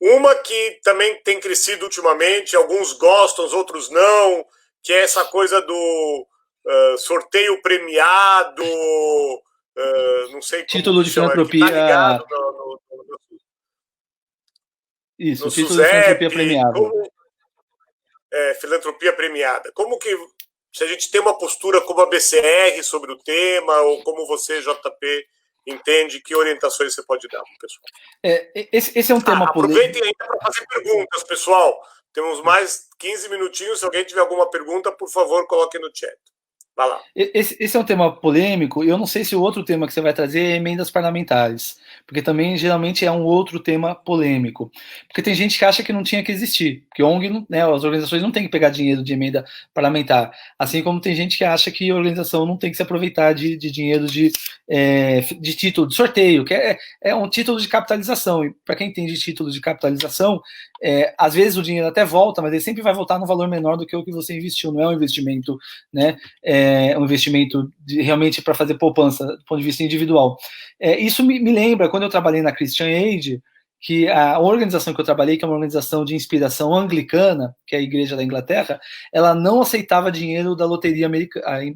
Uma que também tem crescido ultimamente, alguns gostam, outros não, que é essa coisa do sorteio premiado, não sei como título de filantropia. Que tá ligado Isso, no título SUSEP, de filantropia premiada. Filantropia premiada. Como que, se a gente tem uma postura como a BCR sobre o tema, ou como você, JP, entende, que orientações você pode dar para o pessoal. Esse é um tema polêmico. Aproveitem ainda para fazer perguntas, pessoal. Temos mais 15 minutinhos. Se alguém tiver alguma pergunta, por favor, coloque no chat. Vai lá. Esse é um tema polêmico, e eu não sei se o outro tema que você vai trazer é emendas parlamentares, porque também geralmente é um outro tema polêmico. Porque tem gente que acha que não tinha que existir, que ONG, né, as organizações não têm que pegar dinheiro de emenda parlamentar, assim como tem gente que acha que a organização não tem que se aproveitar de dinheiro de título, de sorteio, que é um título de capitalização, e para quem entende título de capitalização, às vezes o dinheiro até volta, mas ele sempre vai voltar no valor menor do que o que você investiu, não é um investimento, né, um investimento realmente para fazer poupança do ponto de vista individual. Isso me lembra, quando eu trabalhei na Christian Aid, que a organização que eu trabalhei, que é uma organização de inspiração anglicana, que é a Igreja da Inglaterra, ela não aceitava dinheiro da loteria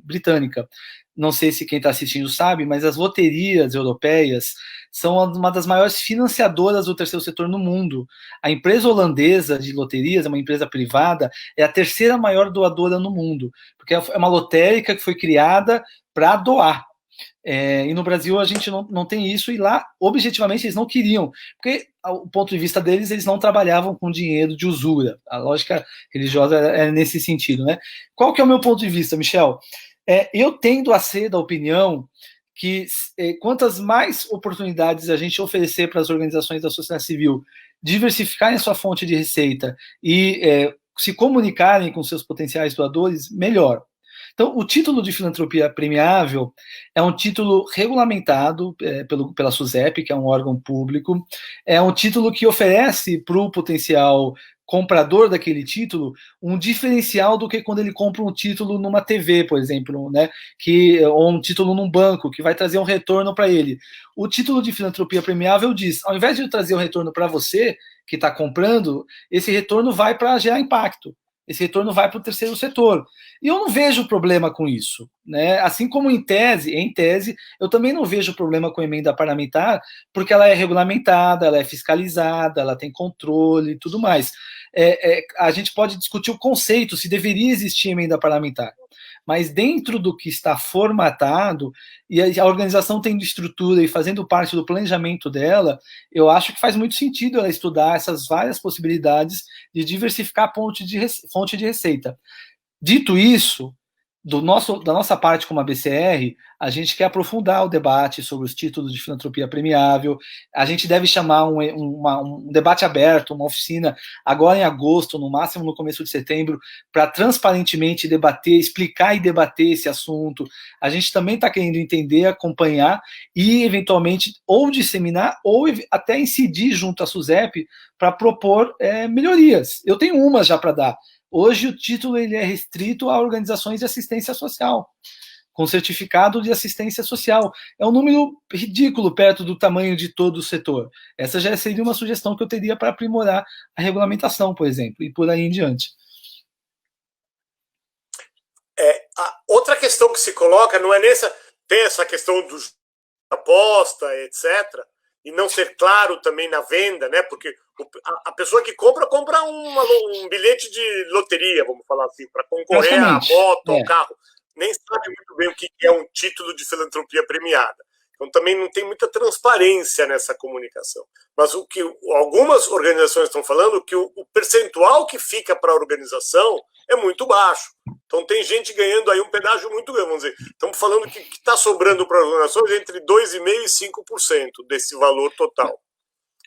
britânica. Não sei se quem está assistindo sabe, mas as loterias europeias são uma das maiores financiadoras do terceiro setor no mundo. A empresa holandesa de loterias, é uma empresa privada, é a terceira maior doadora no mundo, porque é uma lotérica que foi criada para doar. E no Brasil a gente não tem isso, e lá, objetivamente, eles não queriam, porque, ao ponto de vista deles, eles não trabalhavam com dinheiro de usura. A lógica religiosa é nesse sentido, né? Qual que é o meu ponto de vista, Michel? Eu tendo a ser da opinião que quantas mais oportunidades a gente oferecer para as organizações da sociedade civil diversificarem a sua fonte de receita e se comunicarem com seus potenciais doadores, melhor. Então, o título de filantropia premiável é um título regulamentado pela SUSEP, que é um órgão público, é um título que oferece para o potencial comprador daquele título um diferencial do que quando ele compra um título numa TV, por exemplo, né, ou um título num banco, que vai trazer um retorno para ele. O título de filantropia premiável diz, ao invés de trazer um retorno para você, que está comprando, esse retorno vai para gerar impacto. Esse retorno vai para o terceiro setor. E eu não vejo problema com isso, né? Assim como em tese, eu também não vejo problema com a emenda parlamentar, porque ela é regulamentada, ela é fiscalizada, ela tem controle e tudo mais. A gente pode discutir o conceito, se deveria existir emenda parlamentar. Mas dentro do que está formatado, e a organização tendo estrutura e fazendo parte do planejamento dela, eu acho que faz muito sentido ela estudar essas várias possibilidades de diversificar a fonte de receita. Dito isso, da nossa parte como a BCR, a gente quer aprofundar o debate sobre os títulos de filantropia premiável. A gente deve chamar um debate aberto, uma oficina, agora em agosto, no máximo no começo de setembro, para transparentemente debater, explicar e debater esse assunto. A gente também está querendo entender, acompanhar e, eventualmente, ou disseminar ou até incidir junto à SUSEP para propor melhorias. Eu tenho umas já para dar. Hoje o título ele é restrito a organizações de assistência social, com certificado de assistência social. É um número ridículo perto do tamanho de todo o setor. Essa já seria uma sugestão que eu teria para aprimorar a regulamentação, por exemplo, e por aí em diante. Outra questão que se coloca não é tem essa questão do aposta, etc., e não ser claro também na venda, né? Porque a pessoa que compra um bilhete de loteria, vamos falar assim, para concorrer à moto, ao carro. Nem sabe muito bem o que é um título de filantropia premiada. Então também não tem muita transparência nessa comunicação. Mas o que algumas organizações estão falando é que o percentual que fica para a organização é muito baixo. Então tem gente ganhando aí um pedágio muito grande, vamos dizer. Estamos falando que está sobrando para as organizações entre 2,5% e 5% desse valor total.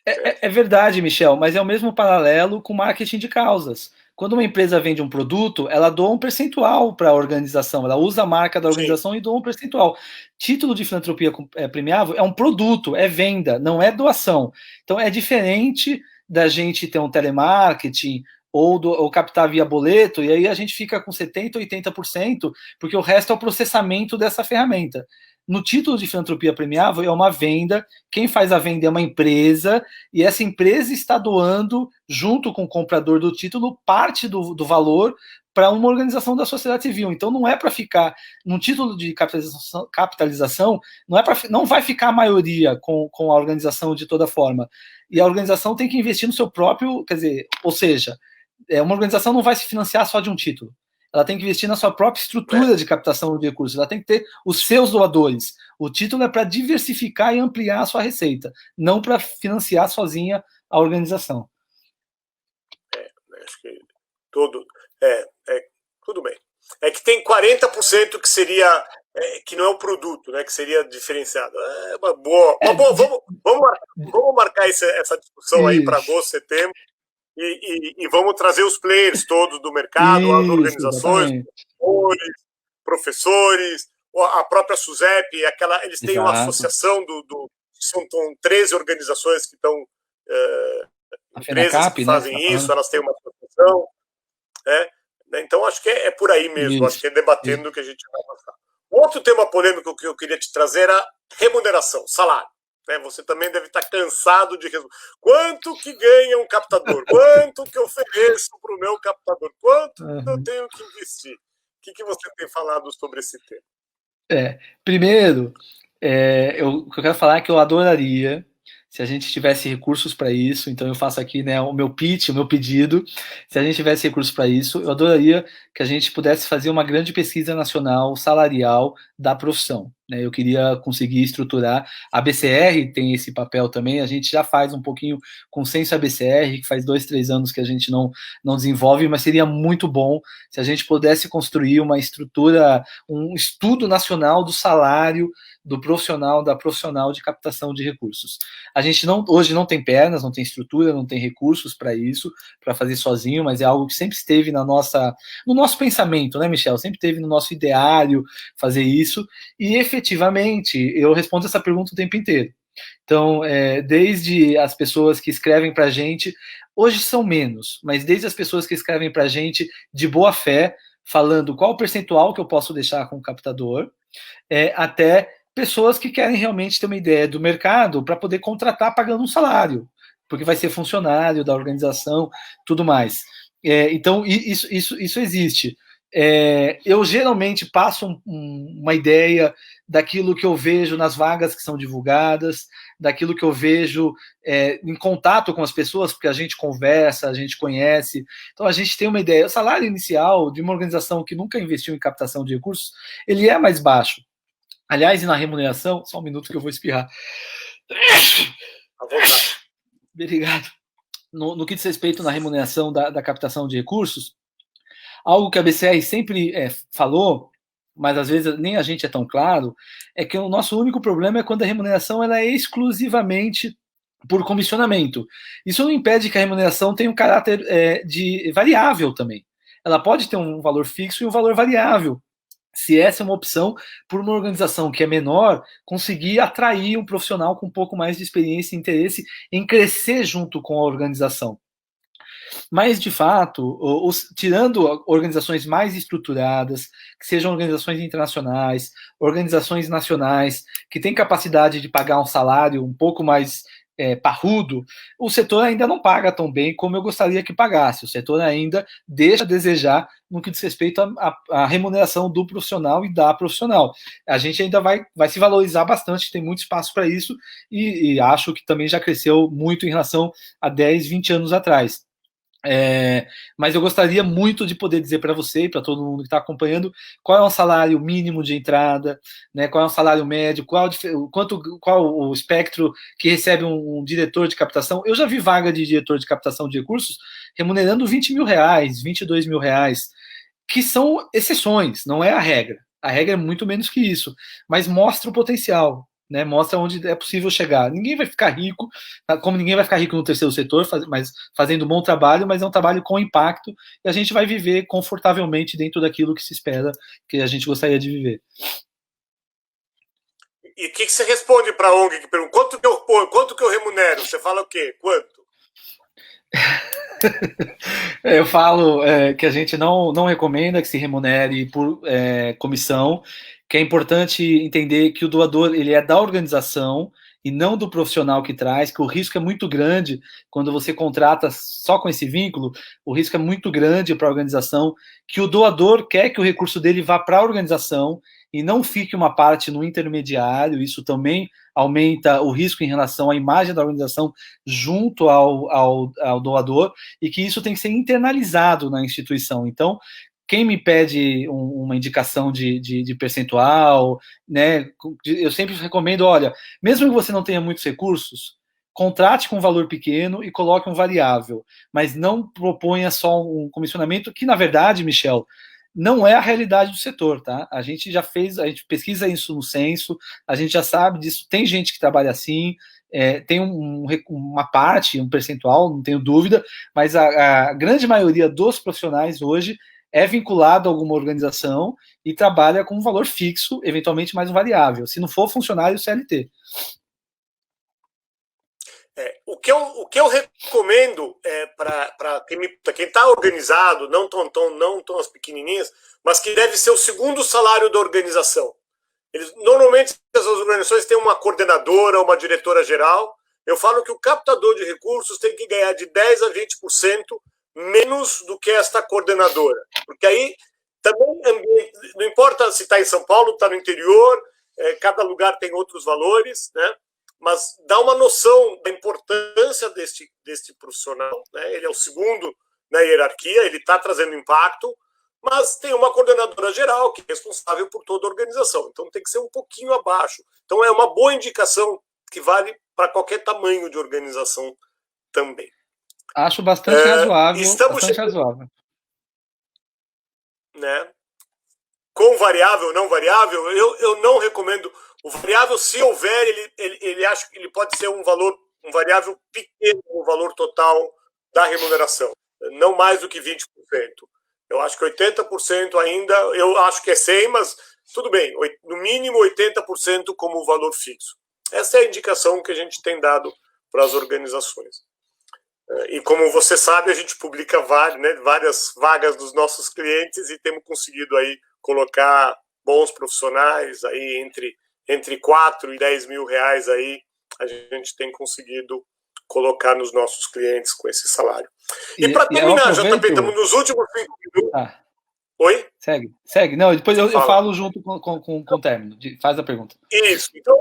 É verdade, Michel, mas é o mesmo paralelo com marketing de causas. Quando uma empresa vende um produto, ela doa um percentual para a organização, ela usa a marca da organização e doa um percentual. Título de filantropia premiável é um produto, é venda, não é doação. Então é diferente da gente ter um telemarketing ou captar via boleto, e aí a gente fica com 70%, 80%, porque o resto é o processamento dessa ferramenta. No título de filantropia premiável é uma venda, quem faz a venda é uma empresa, e essa empresa está doando, junto com o comprador do título, parte do valor para uma organização da sociedade civil. Então não é para ficar, num título de capitalização não vai ficar a maioria com a organização de toda forma. E a organização tem que investir no seu próprio, quer dizer, ou seja, uma organização não vai se financiar só de um título. ela tem que investir na sua própria estrutura de captação de recursos, ela tem que ter os seus doadores. O título é para diversificar e ampliar a sua receita, não para financiar sozinha a organização. Acho que tudo bem. É que tem 40% que seria que não é o produto, né? Que seria diferenciado. É uma boa. Vamos marcar essa discussão aí para agosto, setembro. E vamos trazer os players todos do mercado, as organizações, professores, a própria SUSEP, eles têm uma associação são 13 organizações que estão empresas que fazem isso, elas têm uma associação, né? Então acho que é por aí mesmo, acho que é debatendo que a gente vai passar. Outro tema polêmico que eu queria te trazer era remuneração, salário. Você também deve estar cansado de quanto que ganha um captador, quanto que eu ofereço para o meu captador, quanto eu tenho que investir. O que você tem falado sobre esse tema? Primeiro, o que eu quero falar é que eu adoraria se a gente tivesse recursos para isso. Então eu faço aqui, né, o meu pitch, o meu pedido. Se a gente tivesse recursos para isso, eu adoraria que a gente pudesse fazer uma grande pesquisa nacional salarial da profissão, né? Eu queria conseguir estruturar. A BCR tem esse papel também. A gente já faz um pouquinho com o Censo ABCR, que faz 2, 3 anos que a gente não desenvolve, mas seria muito bom se a gente pudesse construir uma estrutura, um estudo nacional do salário do profissional, da profissional de captação de recursos. A gente hoje não tem pernas, não tem estrutura, não tem recursos para isso, para fazer sozinho, mas é algo que sempre esteve no nosso pensamento, né, Michel? Sempre esteve no nosso ideário fazer isso, e efetivamente eu respondo essa pergunta o tempo inteiro. Então, desde as pessoas que escrevem para a gente, hoje são menos, mas desde as pessoas que escrevem para a gente de boa fé, falando qual o percentual que eu posso deixar com o captador, até pessoas que querem realmente ter uma ideia do mercado para poder contratar pagando um salário, porque vai ser funcionário da organização, tudo mais. Então, isso existe. Eu geralmente passo uma ideia daquilo que eu vejo nas vagas que são divulgadas, daquilo que eu vejo em contato com as pessoas, porque a gente conversa, a gente conhece, então a gente tem uma ideia. O salário inicial de uma organização que nunca investiu em captação de recursos, ele é mais baixo. Aliás, e na remuneração, só um minuto que eu vou espirrar. Obrigado. No que diz respeito na remuneração da captação de recursos, algo que a BCR sempre falou, mas às vezes nem a gente é tão claro, é que o nosso único problema é quando a remuneração ela é exclusivamente por comissionamento. Isso não impede que a remuneração tenha um caráter de variável também. Ela pode ter um valor fixo e um valor variável. Se essa é uma opção, por uma organização que é menor, conseguir atrair um profissional com um pouco mais de experiência e interesse em crescer junto com a organização. Mas, de fato, tirando organizações mais estruturadas, que sejam organizações internacionais, organizações nacionais, que têm capacidade de pagar um salário um pouco mais parrudo, o setor ainda não paga tão bem como eu gostaria que pagasse. O setor ainda deixa a desejar no que diz respeito à remuneração do profissional e da profissional. A gente ainda vai se valorizar bastante, tem muito espaço para isso, e acho que também já cresceu muito em relação a 10, 20 anos atrás. Mas eu gostaria muito de poder dizer para você e para todo mundo que está acompanhando qual é o salário mínimo de entrada, né, qual é o salário médio, qual o espectro que recebe um diretor de captação. Eu já vi vaga de diretor de captação de recursos remunerando R$20 mil, R$22 mil, que são exceções, não é a regra. A regra é muito menos que isso, mas mostra o potencial. Né, mostra onde é possível chegar. Ninguém vai ficar rico, como ninguém vai ficar rico no terceiro setor, mas fazendo um bom trabalho, mas é um trabalho com impacto, e a gente vai viver confortavelmente dentro daquilo que se espera, que a gente gostaria de viver. E o que você responde para a ONG que pergunta quanto que eu remunero? Você fala o quê? Quanto? Eu falo que a gente não recomenda que se remunere por comissão, que é importante entender que o doador ele é da organização e não do profissional que traz, que o risco é muito grande quando você contrata só com esse vínculo, o risco é muito grande para a organização, que o doador quer que o recurso dele vá para a organização e não fique uma parte no intermediário. Isso também aumenta o risco em relação à imagem da organização junto ao doador, e que isso tem que ser internalizado na instituição. Então, quem me pede uma indicação de percentual, né, eu sempre recomendo, olha, mesmo que você não tenha muitos recursos, contrate com um valor pequeno e coloque um variável, mas não proponha só um comissionamento, que na verdade, Michel, não é a realidade do setor, tá? A gente já fez, a gente pesquisa isso no censo, a gente já sabe disso, tem gente que trabalha assim, tem uma parte, um percentual, não tenho dúvida, mas a grande maioria dos profissionais hoje é vinculado a alguma organização e trabalha com um valor fixo, eventualmente mais um variável, se não for funcionário CLT. O que eu recomendo para quem está organizado, não tão as pequenininhas, mas que deve ser o segundo salário da organização. Normalmente, as organizações têm uma coordenadora, uma diretora geral. Eu falo que o captador de recursos tem que ganhar de 10% a 20% menos do que esta coordenadora. Porque aí também não importa se está em São Paulo, está no interior, cada lugar tem outros valores, né? Mas dá uma noção da importância deste profissional, né? Ele é o segundo na hierarquia, ele está trazendo impacto, mas tem uma coordenadora geral que é responsável por toda a organização, então tem que ser um pouquinho abaixo. Então é uma boa indicação que vale para qualquer tamanho de organização também. Acho bastante razoável. Bastante razoável. Né? Com variável, não variável, eu não recomendo. O variável, se houver, ele acha que ele pode ser um variável pequeno no valor total da remuneração, não mais do que 20%. Eu acho que 80% ainda, eu acho que é 100%, mas tudo bem, no mínimo 80% como valor fixo. Essa é a indicação que a gente tem dado para as organizações. E como você sabe, a gente publica várias vagas dos nossos clientes e temos conseguido aí colocar bons profissionais aí entre 4 e 10 mil reais aí, a gente tem conseguido colocar nos nossos clientes com esse salário. E para terminar, JP, estamos nos últimos 5 minutos. Ah. Oi? Segue. Não, depois eu falo junto com o término. Faz a pergunta. Isso. Então,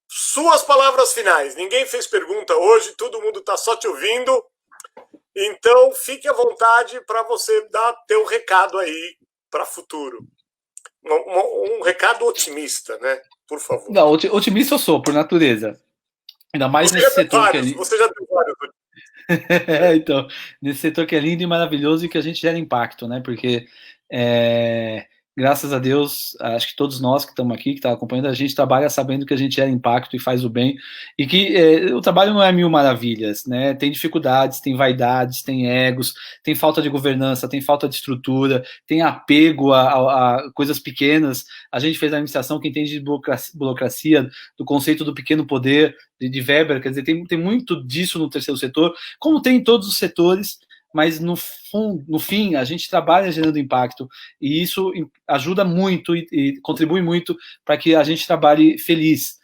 suas palavras finais. Ninguém fez pergunta hoje, todo mundo está só te ouvindo. Então, fique à vontade para você dar teu recado aí para o futuro. Um recado otimista, né? Por favor. Não, otimista eu sou, por natureza. Ainda mais nesse setor que é lindo. Você já deu vários. Então, nesse setor que é lindo e maravilhoso e que a gente gera impacto, né? Porque, graças a Deus, acho que todos nós que estamos aqui, que estão acompanhando, a gente trabalha sabendo que a gente gera impacto e faz o bem, e que o trabalho não é mil maravilhas, né? Tem dificuldades, tem vaidades, tem egos, tem falta de governança, tem falta de estrutura, tem apego a coisas pequenas. A gente fez a administração que entende de burocracia, do conceito do pequeno poder, de Weber, quer dizer, tem muito disso no terceiro setor, como tem em todos os setores, mas no fim a gente trabalha gerando impacto e isso ajuda muito e contribui muito para que a gente trabalhe feliz.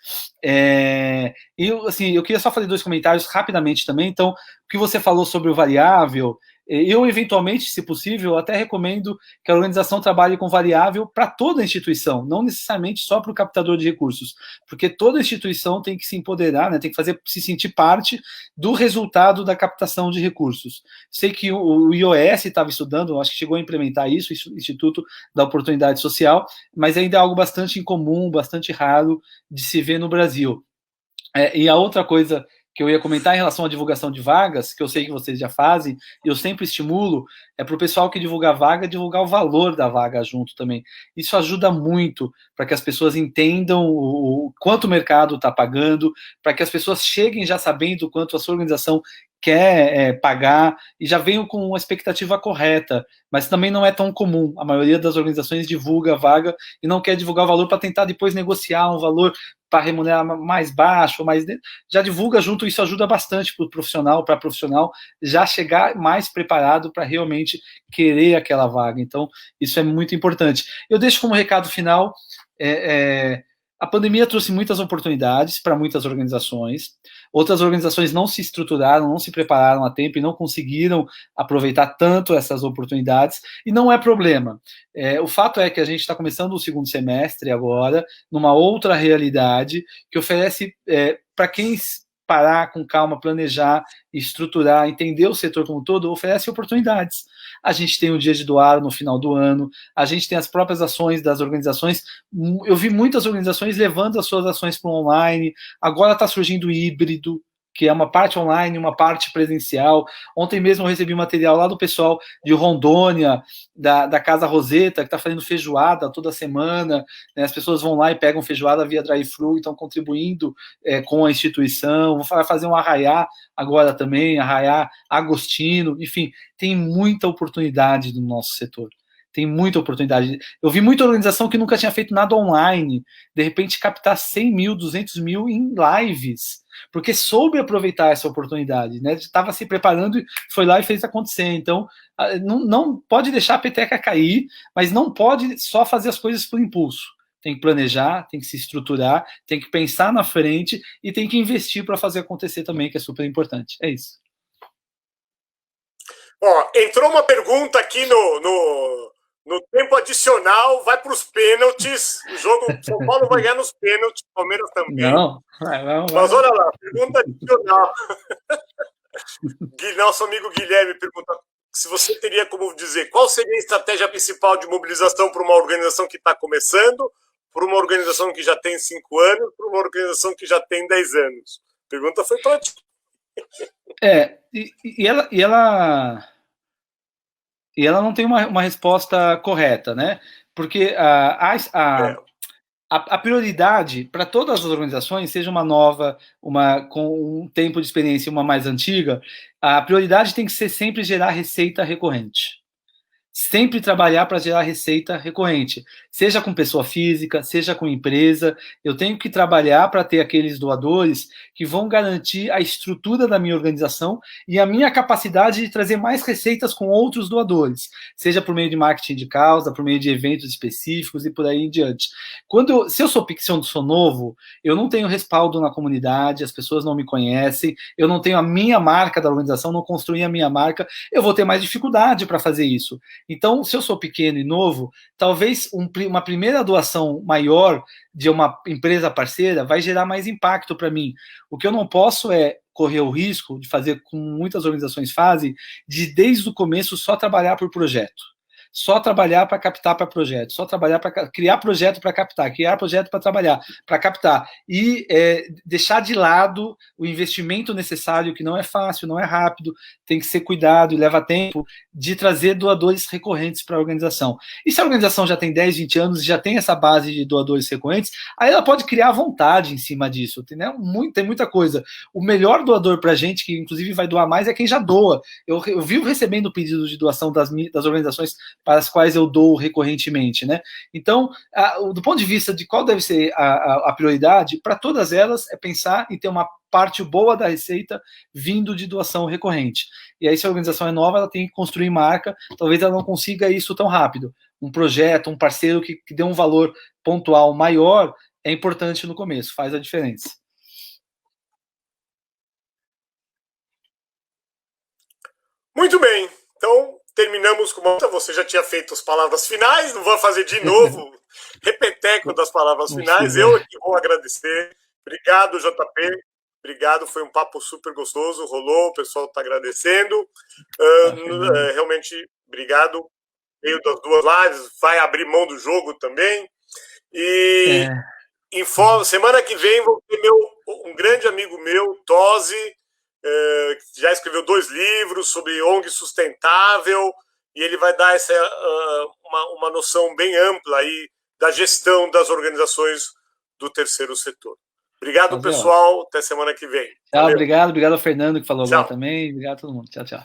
Eu queria só fazer 2 comentários rapidamente também. Então, o que você falou sobre o variável, eu eventualmente, se possível, até recomendo que a organização trabalhe com variável para toda a instituição, não necessariamente só para o captador de recursos, porque toda instituição tem que se empoderar, né, tem que se sentir parte do resultado da captação de recursos. Sei que o IOS estava estudando, acho que chegou a implementar isso, o Instituto da Oportunidade Social, mas ainda é algo bastante incomum, bastante raro de se ver no Brasil. E a outra coisa que eu ia comentar em relação à divulgação de vagas, que eu sei que vocês já fazem, e eu sempre estimulo, é para o pessoal que divulga a vaga, divulgar o valor da vaga junto também. Isso ajuda muito para que as pessoas entendam o quanto o mercado está pagando, para que as pessoas cheguem já sabendo o quanto a sua organização quer pagar, e já venham com uma expectativa correta, mas também não é tão comum. A maioria das organizações divulga a vaga e não quer divulgar o valor para tentar depois negociar um valor para remunerar mais baixo, já divulga junto, isso ajuda bastante para o profissional, para a profissional já chegar mais preparado para realmente querer aquela vaga. Então, isso é muito importante. Eu deixo como recado final, a pandemia trouxe muitas oportunidades para muitas organizações, outras organizações não se estruturaram, não se prepararam a tempo e não conseguiram aproveitar tanto essas oportunidades, e não é problema. O fato é que a gente está começando o segundo semestre agora, numa outra realidade, que oferece para quem parar com calma, planejar, estruturar, entender o setor como um todo, oferece oportunidades. A gente tem o dia de doar no final do ano, a gente tem as próprias ações das organizações. Eu vi muitas organizações levando as suas ações para o online, agora está surgindo o híbrido, que é uma parte online, uma parte presencial. Ontem mesmo eu recebi material lá do pessoal de Rondônia, da Casa Roseta, que está fazendo feijoada toda semana, né? As pessoas vão lá e pegam feijoada via drive-thru e estão contribuindo com a instituição. Vou fazer um arraiá agora também, arraiá Agostino, enfim, tem muita oportunidade no nosso setor. Tem muita oportunidade. Eu vi muita organização que nunca tinha feito nada online, de repente captar 100 mil, 200 mil em lives, porque soube aproveitar essa oportunidade, né? Estava se preparando e foi lá e fez acontecer. Então, não pode deixar a peteca cair, mas não pode só fazer as coisas por impulso. Tem que planejar, tem que se estruturar, tem que pensar na frente e tem que investir para fazer acontecer também, que é super importante. É isso. Ó, entrou uma pergunta aqui no tempo adicional, vai para os pênaltis. O jogo, São Paulo vai ganhar nos pênaltis, Palmeiras também. Não, mas olha lá, pergunta adicional. Nosso amigo Guilherme pergunta se você teria como dizer qual seria a estratégia principal de mobilização para uma organização que está começando, para uma organização que já tem 5 anos, para uma organização que já tem 10 anos. A pergunta foi para ti. E ela não tem uma resposta correta, né? Porque a prioridade para todas as organizações, seja uma nova, uma com um tempo de experiência e uma mais antiga, a prioridade tem que ser sempre gerar receita recorrente. Sempre trabalhar para gerar receita recorrente, seja com pessoa física, seja com empresa. Eu tenho que trabalhar para ter aqueles doadores que vão garantir a estrutura da minha organização e a minha capacidade de trazer mais receitas com outros doadores, seja por meio de marketing de causa, por meio de eventos específicos e por aí em diante. Se eu sou novo, eu não tenho respaldo na comunidade, as pessoas não me conhecem, eu não tenho a minha marca da organização, não construí a minha marca, eu vou ter mais dificuldade para fazer isso. Então, se eu sou pequeno e novo, talvez uma primeira doação maior de uma empresa parceira vai gerar mais impacto para mim. O que eu não posso é correr o risco de fazer, como muitas organizações fazem, de desde o começo só trabalhar por projeto. Só trabalhar para captar para projeto, só trabalhar para criar projeto para captar, criar projeto para trabalhar, para captar, e deixar de lado o investimento necessário, que não é fácil, não é rápido, tem que ser cuidado e leva tempo, de trazer doadores recorrentes para a organização. E se a organização já tem 10, 20 anos e já tem essa base de doadores recorrentes, aí ela pode criar vontade em cima disso, entendeu? Tem muita coisa. O melhor doador para a gente, que inclusive vai doar mais, é quem já doa. Eu vivo recebendo pedidos de doação das organizações para as quais eu dou recorrentemente, né? Então, do ponto de vista de qual deve ser a prioridade, para todas elas é pensar em ter uma parte boa da receita vindo de doação recorrente. E aí, se a organização é nova, ela tem que construir marca, talvez ela não consiga isso tão rápido. Um projeto, um parceiro que dê um valor pontual maior é importante no começo, faz a diferença. Muito bem, então terminamos com uma... Você já tinha feito as palavras finais, não vou fazer de novo repeteco das palavras finais. Eu que vou agradecer. Obrigado, JP. Obrigado, foi um papo super gostoso, rolou, o pessoal está agradecendo. Realmente, obrigado. Meio das 2 lives, vai abrir mão do jogo também. E semana que vem vou ter um grande amigo meu, Tosi, que já escreveu 2 livros sobre ONG sustentável, e ele vai dar uma noção bem ampla aí da gestão das organizações do terceiro setor. Obrigado, pessoal. Até semana que vem. Tchau, obrigado ao Fernando que falou agora também. Obrigado a todo mundo. Tchau, tchau.